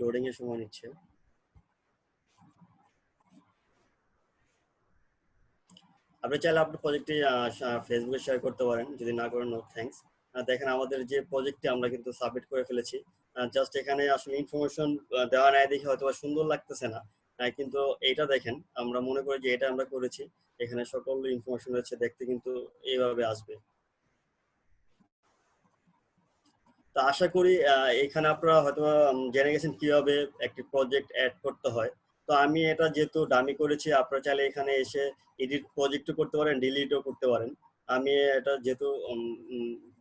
লোডিং এর সময় নিচ্ছে। আপনি চাইলে আপনার প্রজেক্টটি ফেসবুকে শেয়ার করতে পারেন, যদি না করেন নো থ্যাঙ্কস। দেখেন আমাদের যে প্রজেক্টটি আমরা কিন্তু সাবমিট করে ফেলেছি। জাস্ট এখানে আসলে ইনফরমেশন দেওয়া নাই দেখে হয়তো সুন্দর লাগতেছে না, কিন্তু এইটা দেখেন আমরা মনে করি যে এটা আমরা করেছি, এখানে সকল ইনফরমেশন রয়েছে, দেখতে কিন্তু এইভাবে আসবে। তো আশা করি এখানে আপনারা হয়তো জেনে গেছেন কিভাবে একটি প্রজেক্ট অ্যাড করতে হয়। তো আমি এটা যেহেতু ডামি করেছি, আপনারা চাইলে এখানে এসে এডিট প্রজেক্টও করতে পারেন, ডিলিটও করতে পারেন। আমি এটা যেহেতু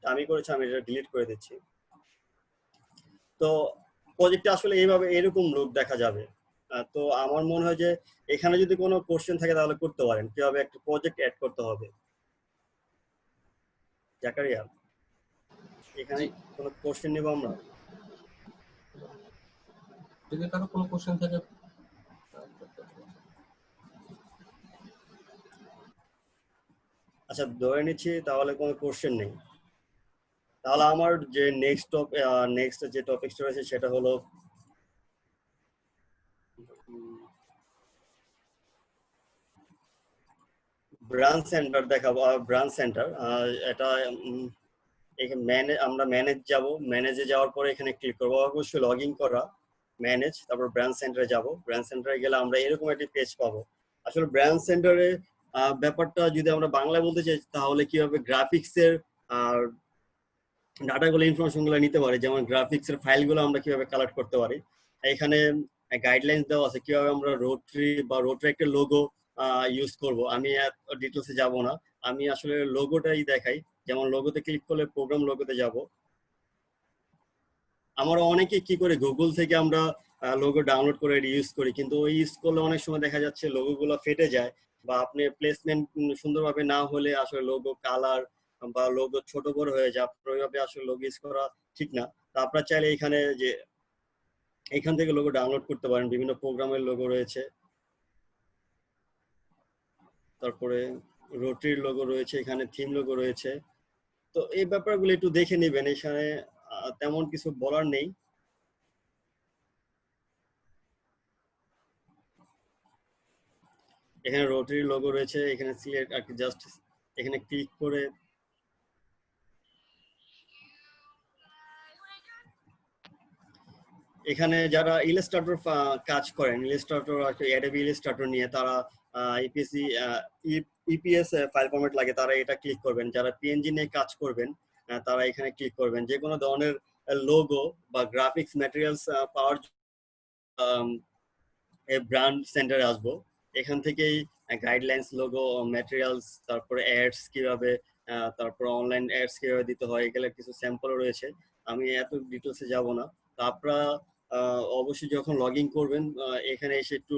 ডামি করেছি আমি এটা ডিলিট করে দিচ্ছি। তো প্রজেক্টে আসলে এইভাবে এরকম লুক দেখা যাবে। তো আমার মনে হয় যে এখানে যদি কোনো কোশ্চেন থাকে তাহলে করতে পারেন, কিভাবে একটা প্রজেক্ট অ্যাড করতে হবে। জাকারিয়া, এখানে কোনো কোশ্চেন নেব আমরা? যদি কারো কোনো কোশ্চেন থাকে আচ্ছা ধরে নিচ্ছি তাহলে কোনো কোশ্চেন নেই। তাহলে আমার যে নেক্সট যে টপিকটা রয়েছে সেটা হলো ব্রাঞ্চ সেন্টার দেখাবো। ব্রাঞ্চ সেন্টার এটা আমরা ম্যানেজ যাব, ম্যানেজে যাওয়ার পরে এখানে ক্লিক করবো, অবশ্যই লগ ইন করা, ম্যানেজ, তারপর ব্রাঞ্চ সেন্টারে যাব। ব্রাঞ্চ সেন্টারে গেলে আমরা এরকম একটি পেজ পাবো। আসলে ব্রাঞ্চ সেন্টারে ব্যাপারটা যদি আমরা বাংলায় বলতে চাই তাহলে কিভাবে গ্রাফিক্সের আর ডাটাগুলো ইনফরমেশনগুলো নিতে পারি, যেমন গ্রাফিক্সের ফাইলগুলো আমরা কিভাবে কালেক্ট করতে পারি। এখানে গাইডলাইন্স দেওয়া আছে কিভাবে আমরা রোটারি বা রোটারি একটা লোগো ইউজ করব। আমি ডিটেলসে যাব না, আমি আসলে লোগোটাই দেখাই। যেমন লোগোতে ক্লিক করলে প্রোগ্রাম লোগোতে যাব। আমরা অনেকে কি করে গুগল থেকে আমরা লোগো ডাউনলোড করে ইউজ করি, কিন্তু ওই ইউজ করলে অনেক সময় দেখা যাচ্ছে লোগোগুলো ফেটে যায়। বা আপনি প্লেসমেন্ট সুন্দরভাবে না হলে আসলে লোগো কালার বা লোগো ছোট বড় হয়ে যায়, আপনার ওইভাবে আসলে লোগো ইউজ করা ঠিক না। তো আপনারা চাইলে এখানে যে এখান থেকে লোগো ডাউনলোড করতে পারেন, বিভিন্ন প্রোগ্রামের লোগো রয়েছে, তারপরে রোটারির লোগো রয়েছে, এখানে থিম লোগো রয়েছে। তো এই ব্যাপারগুলো একটু দেখে নেবেন, এখানে তেমন কিছু বলার নেই। এখানে রোটারি লোগো রয়েছে, এখানে সিলেক্ট আর কি, জাস্ট এখানে ক্লিক করে এখানে যারা ইলাস্ট্রেটর কাজ করেন, ইলাস্ট্রেটর আর কি অ্যাডোবি ইলাস্ট্রেটর নিয়ে, তারা ইপিএসি ইপিএস ফাইল ফরম্যাট লাগে, তারা এটা ক্লিক করবেন। যারা পিএনজি নিয়ে কাজ করবেন তারা এখানে ক্লিক করবেন। যে কোনো ধরনের লোগো বা গ্রাফিক্স ম্যাটেরিয়ালস পাওয়ার ব্র্যান্ড সেন্টারে আসবো। এখান থেকেই গাইডলাইন্স, লোগো, ম্যাটেরিয়ালস, তারপরে অ্যাডস কিভাবে, তারপর অনলাইন অ্যাডস কিভাবে দিতে হয়, এগুলো কিছু স্যাম্পলও রয়েছে। আমি এত ডিটেলসে যাব না। তো আপনারা অবশ্যই যখন লগ ইন করবেন এখানে এসে একটু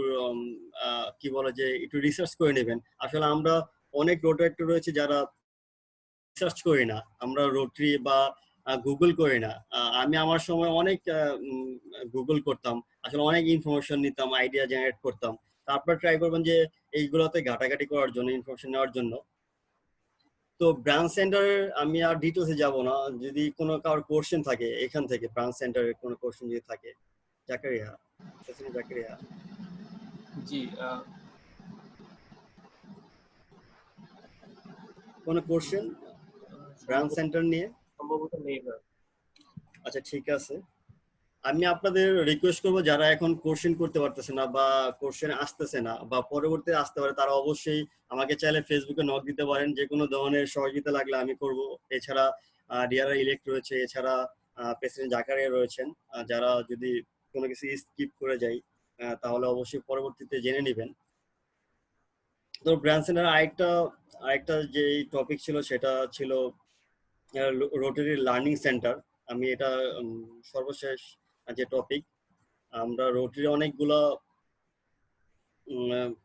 কি বলে যে একটু রিসার্চ করে নেবেন। আসলে আমরা অনেক রোটারি রয়েছে যারা রিসার্চ করি না, আমরা রোটারি বা গুগল করি না। আমি আমার সময় অনেক গুগল করতাম, আসলে অনেক ইনফরমেশন নিতাম, আইডিয়া জেনারেট করতাম। তারপর ট্রাই করবেন যে এইগুলোতে ঘাটাঘাটি করার জন্য, ইনফরমেশন নেওয়ার জন্য। তো ব্রাঞ্চ সেন্টারের আমি আর ডিটেলসে যাব না। যদি কোনো কারোর কোশ্চেন থাকে এখান থেকে, ব্রাঞ্চ সেন্টারের কোনো কোশ্চেন যদি থাকে, জাকারিয়া, জাকারিয়া। জি, কোনো কোশ্চেন ব্রাঞ্চ সেন্টার নিয়ে? সম্ভবত নেই না। আচ্ছা, ঠিক আছে। আমি আপনাদের রিকোয়েস্ট করবো যারা এখন কোশ্চেন করতে পারতেছে না বা কোশ্চেন আসতেছে না বা পরবর্তীতে আসতে পারে, তারা অবশ্যই আমাকে চাইলে ফেসবুকে নক দিতে পারেন। যে কোনো ধরনের সহযোগিতা লাগলে আমি করব। এছাড়া ডিআরআই ইলেক্ট রয়েছে, এছাড়া প্রেসিডেন্ট জাকারিয়া রয়েছেন। যারা যদি কোনো কিছু স্কিপ করে যাই তাহলে অবশ্যই পরবর্তীতে জেনে নেবেন। তো ব্রাঞ্চ সেন্টার আরেকটা যে টপিক ছিল সেটা ছিল রোটারি লার্নিং সেন্টার। আমি এটা সর্বশেষ যে টপিক, আমরা রোটারি অনেকগুলো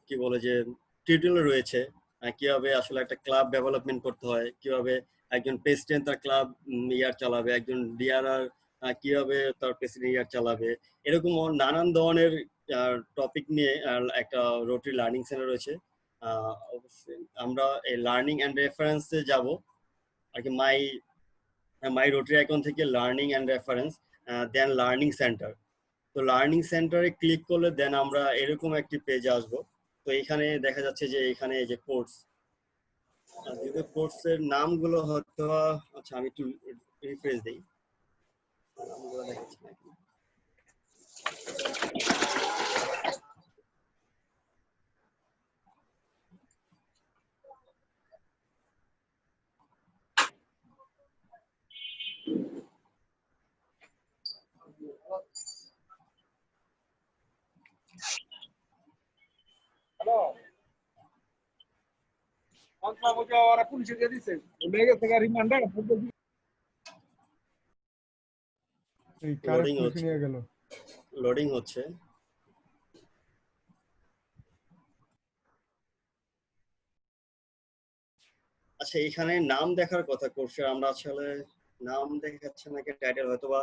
কি বলে যে টিউটোরিয়াল রয়েছে, কিভাবে আসলে একটা ক্লাব ডেভেলপমেন্ট করতে হয়, কিভাবে একজন প্রেসিডেন্ট তার ক্লাব ইয়ার চালাবে, একজন ডিআরআর কিভাবে তার প্রেসিডেন্ট ইয়ার চালাবে, এরকম নানান ধরনের টপিক নিয়ে একটা রোটারি লার্নিং সেন্টার রয়েছে। অবশ্যই আমরা এই লার্নিং অ্যান্ড রেফারেন্সে যাব আর কি। মাই রোটারি অ্যাকাউন্ট থেকে learning and reference, then learning center. তো লার্নিং সেন্টারে ক্লিক করলে দেন আমরা এরকম একটি পেজে আসবো। তো এখানে দেখা যাচ্ছে যে এখানে যে কোর্স, যদি কোর্সের নামগুলো হয়তো, আচ্ছা আমি একটু রিফ্রেশ দিই, নামগুলো দেখাচ্ছি নাকি। লোডিং হচ্ছে। আচ্ছা, এখানে নাম দেখার কথা কোর্সের, আমরা আসলে নাম দেখাচ্ছে নাকি টাইটেল, হয়তো বা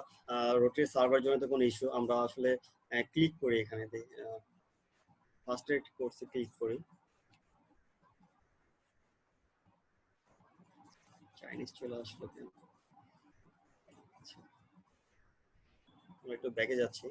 রোটারি সার্ভার জন্য তো কোনো ইস্যু। আমরা আসলে ক্লিক করি এখানে, ফার্স্ট এড কোর্সে ক্লিক করি। চাইনিজ চলে আসলো কেন? একটু ব্যাকে যাচ্ছি।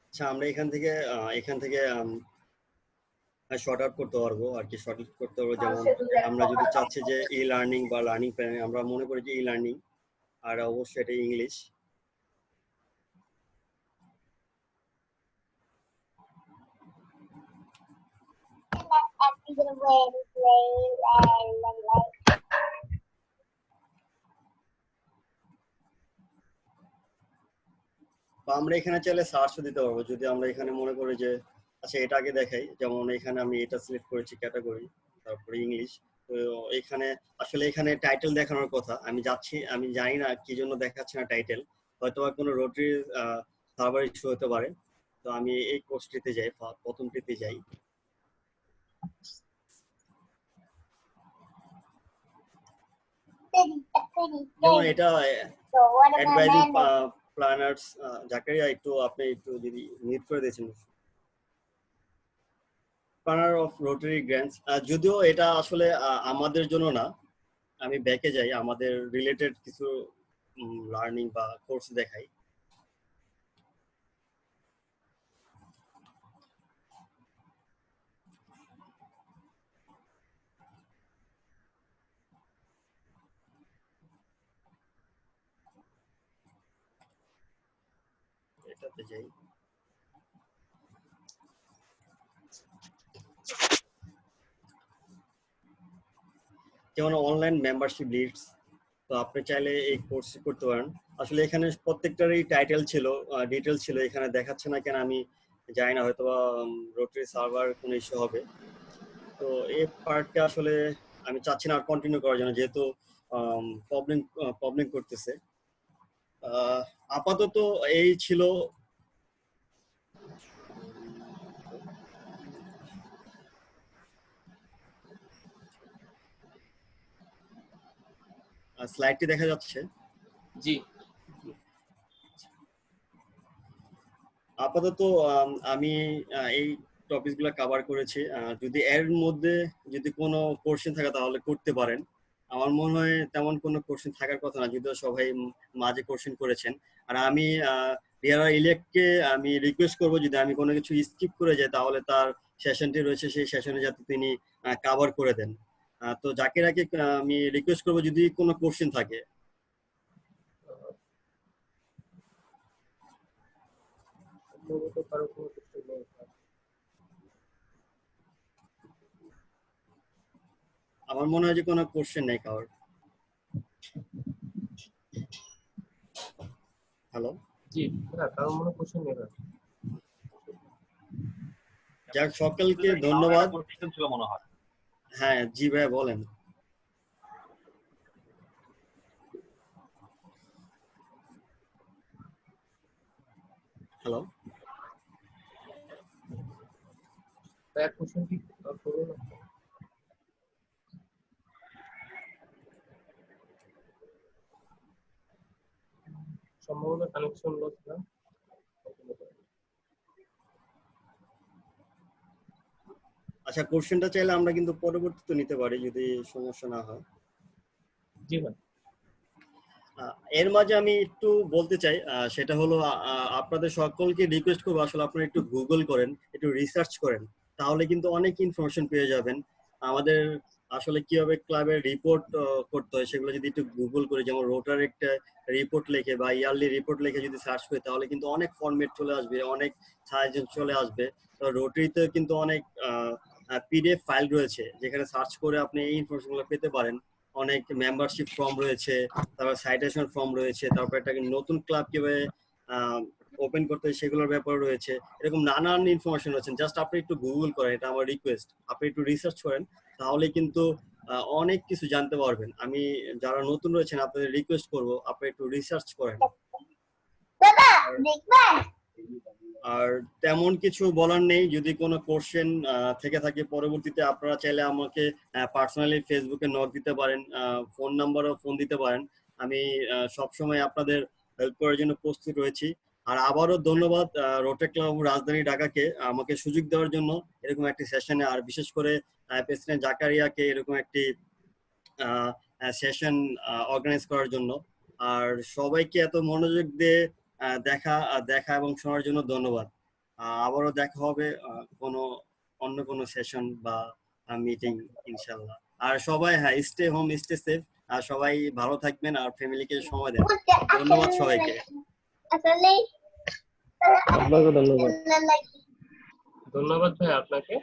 আচ্ছা, আমরা এখান থেকে শর্ট আউট করতে পারবো আর কি। শর্ট আউট করতে পারবো, যেমন আমরা যদি চাচ্ছি যে ই লার্নিং বা লার্নিং প্ল্যানিং, আমরা মনে করি যে ই লার্নিং, আর অবশ্যই এটা ইংলিশ। আমরা এখানে চাইলে সার্চ দিতে পারবো। যদি আমরা এখানে মনে করি যে, আচ্ছা এটা আগে দেখাই, যেমন এখানে আমি এটা সিলেক্ট করেছি ক্যাটাগরি, তারপরে ইংলিশ। তো এখানে আসলে এখানে টাইটেল দেখানোর কথা, আমি জানি না কি জন্য দেখাচ্ছে না টাইটেল, হয়তো কোনো রোটারি সার্ভার ইস্যু হতে পারে। তো আমি এই কোর্সটিতে যাই, প্রথমটিতে যাই। যেমন এটা অ্যাডভাইজিং প্ল্যানার্স, জাকারিয়া একটু আপনি একটু যদি মিউট করে দিয়েছেন, প্ল্যানার অফ রোটারি গ্র্যান্টস। যদিও এটা আসলে আমাদের জন্য না, আমি ব্যাকে যাই, আমাদের রিলেটেড কিছু লার্নিং বা কোর্স দেখাই। এটাতে যাই। যেমন অনলাইন মেম্বারশিপ লিডস, তো আপনি চাইলে এই কোর্স করতে পারেন। আসলে এখানে প্রত্যেকটারই টাইটেল ছিল, ডিটেল ছিল, এখানে দেখাচ্ছে না কেন আমি জানি না, হয়তো রোটারি সার্ভার কোনো ইস্যু হবে। তো এই পার্টটা আসলে আমি চাচ্ছি না আর কন্টিনিউ করার জন্য, যেহেতু প্রবলেম করতেছে। আপাতত এই ছিল। স্লাইডটি দেখা যাচ্ছে? জি। আপাতত আমি এই টপিকগুলো কভার করেছি। যদি এর মধ্যে যদি কোনো কোশ্চেন থাকে তাহলে করতে পারেন। আমার মনে হয় তেমন কোনো কোশ্চেন থাকার কথা না, যদিও সবাই মাঝে কোশ্চেন করেছেন। আর আমি ডিআরআর ইলেক্টকে আমি রিকোয়েস্ট করব, যদি আমি কোনো কিছু স্কিপ করে যাই তাহলে তার সেশনটি রয়েছে, সেই সেশনে যাতে তিনি কভার করে দেন। তো জাকিরাকে আমি রিকোয়েস্ট করব যদি কোনো কোশ্চেন থাকে। আমার মনে হয় যে কোনো কোশ্চেন নেই কারোর। হ্যালো, জি না, কারণ মনে কোশ্চেন নেই। যাক, সকলকে ধন্যবাদ। ছিল মনে হয়। হ্যাঁ জি ভাই বলেন। হ্যালো, এক কোশ্চেন কি করুন। সম্ভবত কানেকশন লস না। আচ্ছা কোশ্চেনটা চাইলে আমরা কিন্তু পরবর্তীতে নিতে পারি যদি সমস্যা না হয়। জি ভাই। এর মাঝে আমি একটু বলতে চাই, সেটা হলো আপনাদের সকলকে রিকোয়েস্ট করবো, আসলে আপনারা একটু গুগল করেন, একটু রিসার্চ করেন, তাহলে কিন্তু অনেক ইনফরমেশন পেয়ে যাবেন। আমাদের আসলে কিভাবে ক্লাবের রিপোর্ট করতে হয় সেগুলো যদি একটু গুগল করে, যেমন রোটার একটা রিপোর্ট লেখে বা ইয়ারলি রিপোর্ট লেখে যদি সার্চ করি তাহলে কিন্তু অনেক ফরম্যাট চলে আসবে, অনেক সাজেশন চলে আসবে। তো রোটারিতে কিন্তু অনেক পিডিএফ ফাইল রয়েছে যেখানে সার্চ করে আপনি এই ইনফরমেশনগুলো পেতে পারেন। অনেক মেম্বারশিপ ফর্ম রয়েছে, তারপর সাইটেশন ফর্ম রয়েছে, তারপর একটা নতুন ক্লাব কিভাবে ওপেন করতে হয় সেগুলোর ব্যাপারে রয়েছে। এরকম নানান ইনফরমেশন রয়েছে, জাস্ট আপনি একটু গুগল করেন, এটা আমার রিকোয়েস্ট, আপনি একটু রিসার্চ করেন, তাহলে কিন্তু অনেক কিছু জানতে পারবেন। আমি যারা নতুন রয়েছেন আপনাদের রিকোয়েস্ট করব আপনি একটু রিসার্চ করেন। আর তেমন কিছু বলার নেই। যদি কোনো কোশ্চেন থেকে থাকে পরবর্তীতে আপনারা চাইলে আমাকে পার্সোনালি ফেসবুকে নক দিতে পারেন, ফোন নাম্বারও ফোন দিতে পারেন। আমি সবসময় আপনাদের হেল্প করার জন্য প্রস্তুত রয়েছি। আর আবারও ধন্যবাদ রোটারি ক্লাব রাজধানী ঢাকাকে আমাকে সুযোগ দেওয়ার জন্য এরকম একটি সেশনে, আর বিশেষ করে প্রেসিডেন্ট জাকারিয়াকে এরকম একটি সেশন অর্গানাইজ করার জন্য। আর সবাইকে এত মনোযোগ দিয়ে দেখা এবং শোনার জন্য ধন্যবাদ। আবারও দেখা হবে অন্য কোনো সেশন বা মিটিং ইনশাআল্লাহ। আর সবাই স্টে হোম, স্টে সেফ, আর সবাই ভালো থাকবেন আর ফ্যামিলিকে সময় দেন। ধন্যবাদ সবাইকে। ধন্যবাদ ভাই আপনাকে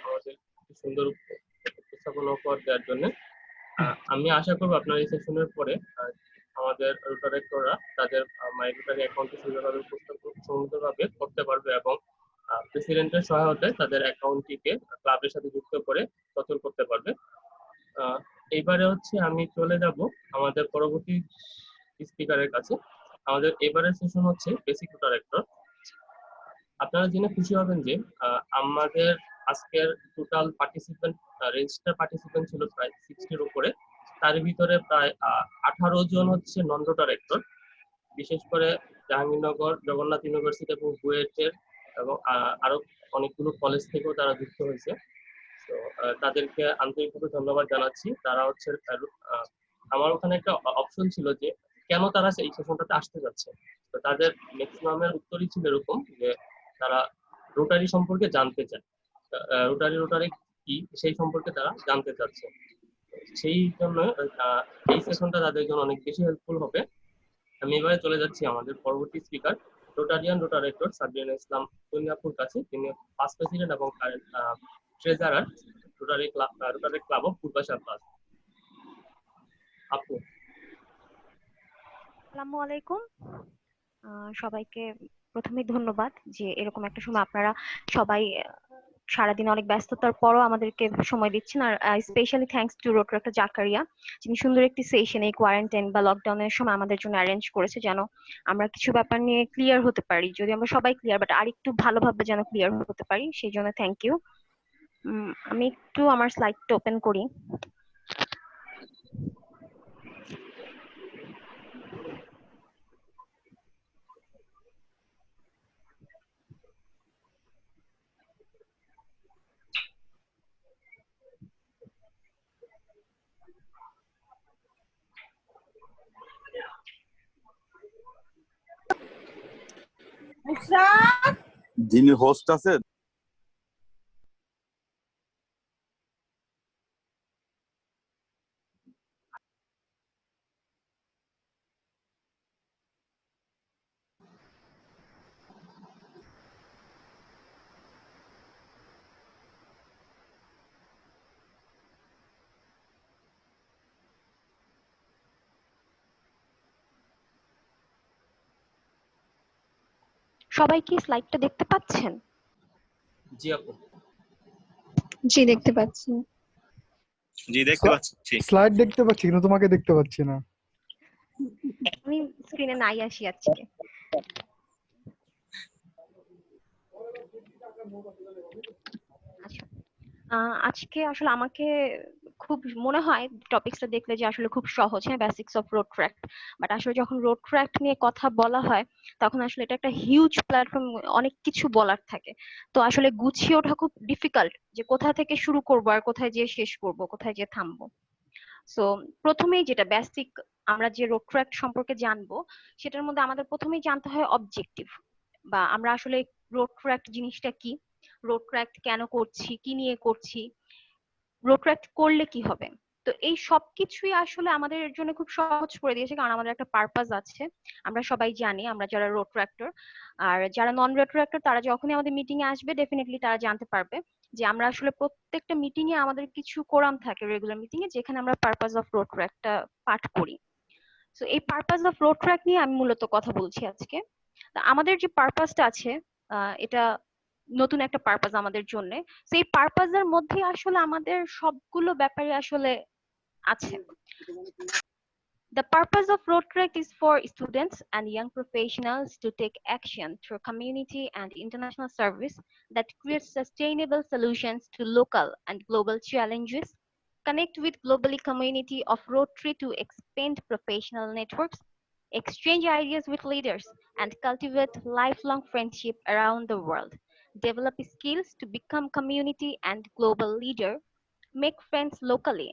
আমাদের সুন্দর উপস্থাপনা উপহার দেওয়ার জন্য। আমি আশা করব আপনার এই সেশনের পরে আমাদের রোটারেক্টররা তাদের মাই রোটারি অ্যাকাউন্টে সুন্দরভাবে করতে পারবে এবং প্রেসিডেন্টের সহায়তায় তাদের অ্যাকাউন্টটিকে ক্লাবের সাথে যুক্ত করে সচল করতে পারবে। এইবারে হচ্ছে আমি চলে যাব আমাদের পরবর্তী স্পিকারের কাছে। আমাদের এবারের সেশন হচ্ছে বেসিক রুটার অ্যাক্টর। আপনারা জেনে খুশি হবেন যে আমাদের আজকের টোটাল পার্টিসিপেন্ট রেজিস্টার পার্টিসিপেন্ট ছিল প্রায় 60-র উপরে। তার ভিতরে প্রায় 18 জন হচ্ছে নন রুটার অ্যাক্টর, বিশেষ করে জাহাঙ্গীরনগর, জগন্নাথ ইউনিভার্সিটি এবং বুয়েটের এবং আরো অনেকগুলো কলেজ থেকেও তারা যুক্ত হয়েছে। তো তাদেরকে আন্তরিকভাবে ধন্যবাদ জানাচ্ছি। তারা হচ্ছে আমার ওখানে একটা অপশন ছিল যে কেন তারা এই সেশনটাতে আসতে যাচ্ছে। তো তাদের ম্যাক্সিমামের উত্তরই ছিল এরকম যে তারা রোটারি সম্পর্কে জানতে চায়, রোটারি কি সেই সম্পর্কে তারা জানতে চাচ্ছে। সেই জন্য এই সেশনটা তাদের জন্য অনেক বেশি হেল্পফুল হবে। আমি এবারে চলে যাচ্ছি আমাদের পরবর্তী speaker Rotarian Rotaractor Sabrina Islam আপুর কাছে। তিনি পাস্ট প্রেসিডেন্ট এবং current treasurer Rotary club of Purbasha plus. আপু। আসসালামু আলাইকুম। সবাইকে প্রথমেই ধন্যবাদ যে এরকম একটা সময় আপনারা সবাই সারাদিন অনেক ব্যস্ততার পরও আমাদেরকে সময় দিচ্ছেন। আর specially thanks to Rotaractor Zakaria, যিনি সুন্দর একটি সেশন এই কোয়ারেন্টাইন বা লকডাউনের সময় আমাদের জন্য অ্যারেঞ্জ করেছে, যেন আমরা কিছু ব্যাপার নিয়ে ক্লিয়ার হতে পারি। যদি আমরা সবাই ক্লিয়ার, বাট আর একটু ভালোভাবে যেন ক্লিয়ার হতে পারি, সেই জন্য থ্যাংক ইউ। আমি একটু আমার স্লাইডটা ওপেন করি। যিনি হোস্ট আছেন সবাই কি স্লাইডটা দেখতে পাচ্ছেন? জি আপু। জি দেখতে পাচ্ছি। জি দেখতে পাচ্ছি। স্লাইড দেখতে পাচ্ছি কিন্তু তোমাকে দেখতে পাচ্ছি না। আমি স্ক্রিনে নাই আসি আজকে। আজকে আসলে আমাকে খুব মনে হয় টপিকসটা দেখলে যে আসলে খুব সহজ, হ্যাঁ, basics of road tract. But আসলে যখন রোড ট্র্যাক্ট নিয়ে কথা বলা হয় তখন আসলে এটা একটা হিউজ প্ল্যাটফর্ম, অনেক কিছু বলার থাকে। তো আসলে গুছিয়ে ওঠা খুব ডিফিকাল্ট যে কোথা থেকে শুরু করব আর কোথায় যেয়ে শেষ করব, কোথায় যেয়ে থামবো। সো প্রথমেই যেটা বেসিক আমরা যে রোড ট্র্যাক্ট সম্পর্কে জানবো, সেটার মধ্যে আমাদের প্রথমেই জানতে হয় অবজেক্টিভ, বা আমরা আসলে রোড ট্র্যাক্ট জিনিসটা কি, রোড ট্র্যাক্ট কেন করছি, কি নিয়ে করছি, রোড ট্র্যাক্ট করলে কি হবে। তো এই সবকিছুই আসলে আমাদের জন্য খুব সহজ করে দিয়েছে, কারণ আমাদের একটা পারপাস আছে। আমরা সবাই জানি, আমরা যারা রোড ট্র্যাক্টর আর যারা নন রোড ট্র্যাক্টর, তারা যখনই আমাদের মিটিং এ আসবে ডেফিনেটলি তারা জানতে পারবে যে আমরা আসলে প্রত্যেকটা মিটিং এ আমাদের কিছু কোরাম থাকে, রেগুলার মিটিং এ, যেখানে আমরা পারপাস অফ রোড ট্র্যাক্টটা পাঠ করি। তো এই পারপাস অফ রোড ট্র্যাক নিয়ে আমি মূলত কথা বলছি আজকে। আমাদের যে পারপাসটা আছে, এটা নতুন একটা পারপাস আমাদের জন্য। সেই পারপাসের মধ্যে আসলে আমাদের সবগুলো ব্যাপারে আসলে আছে। The purpose of Road Track is for students and young professionals to take action through community and international service that creates sustainable solutions to local and global challenges, connect with globally community of Rotary to expand professional networks, exchange ideas with leaders, and cultivate lifelong friendship around the world, develop skills to become community and global leader, make friends locally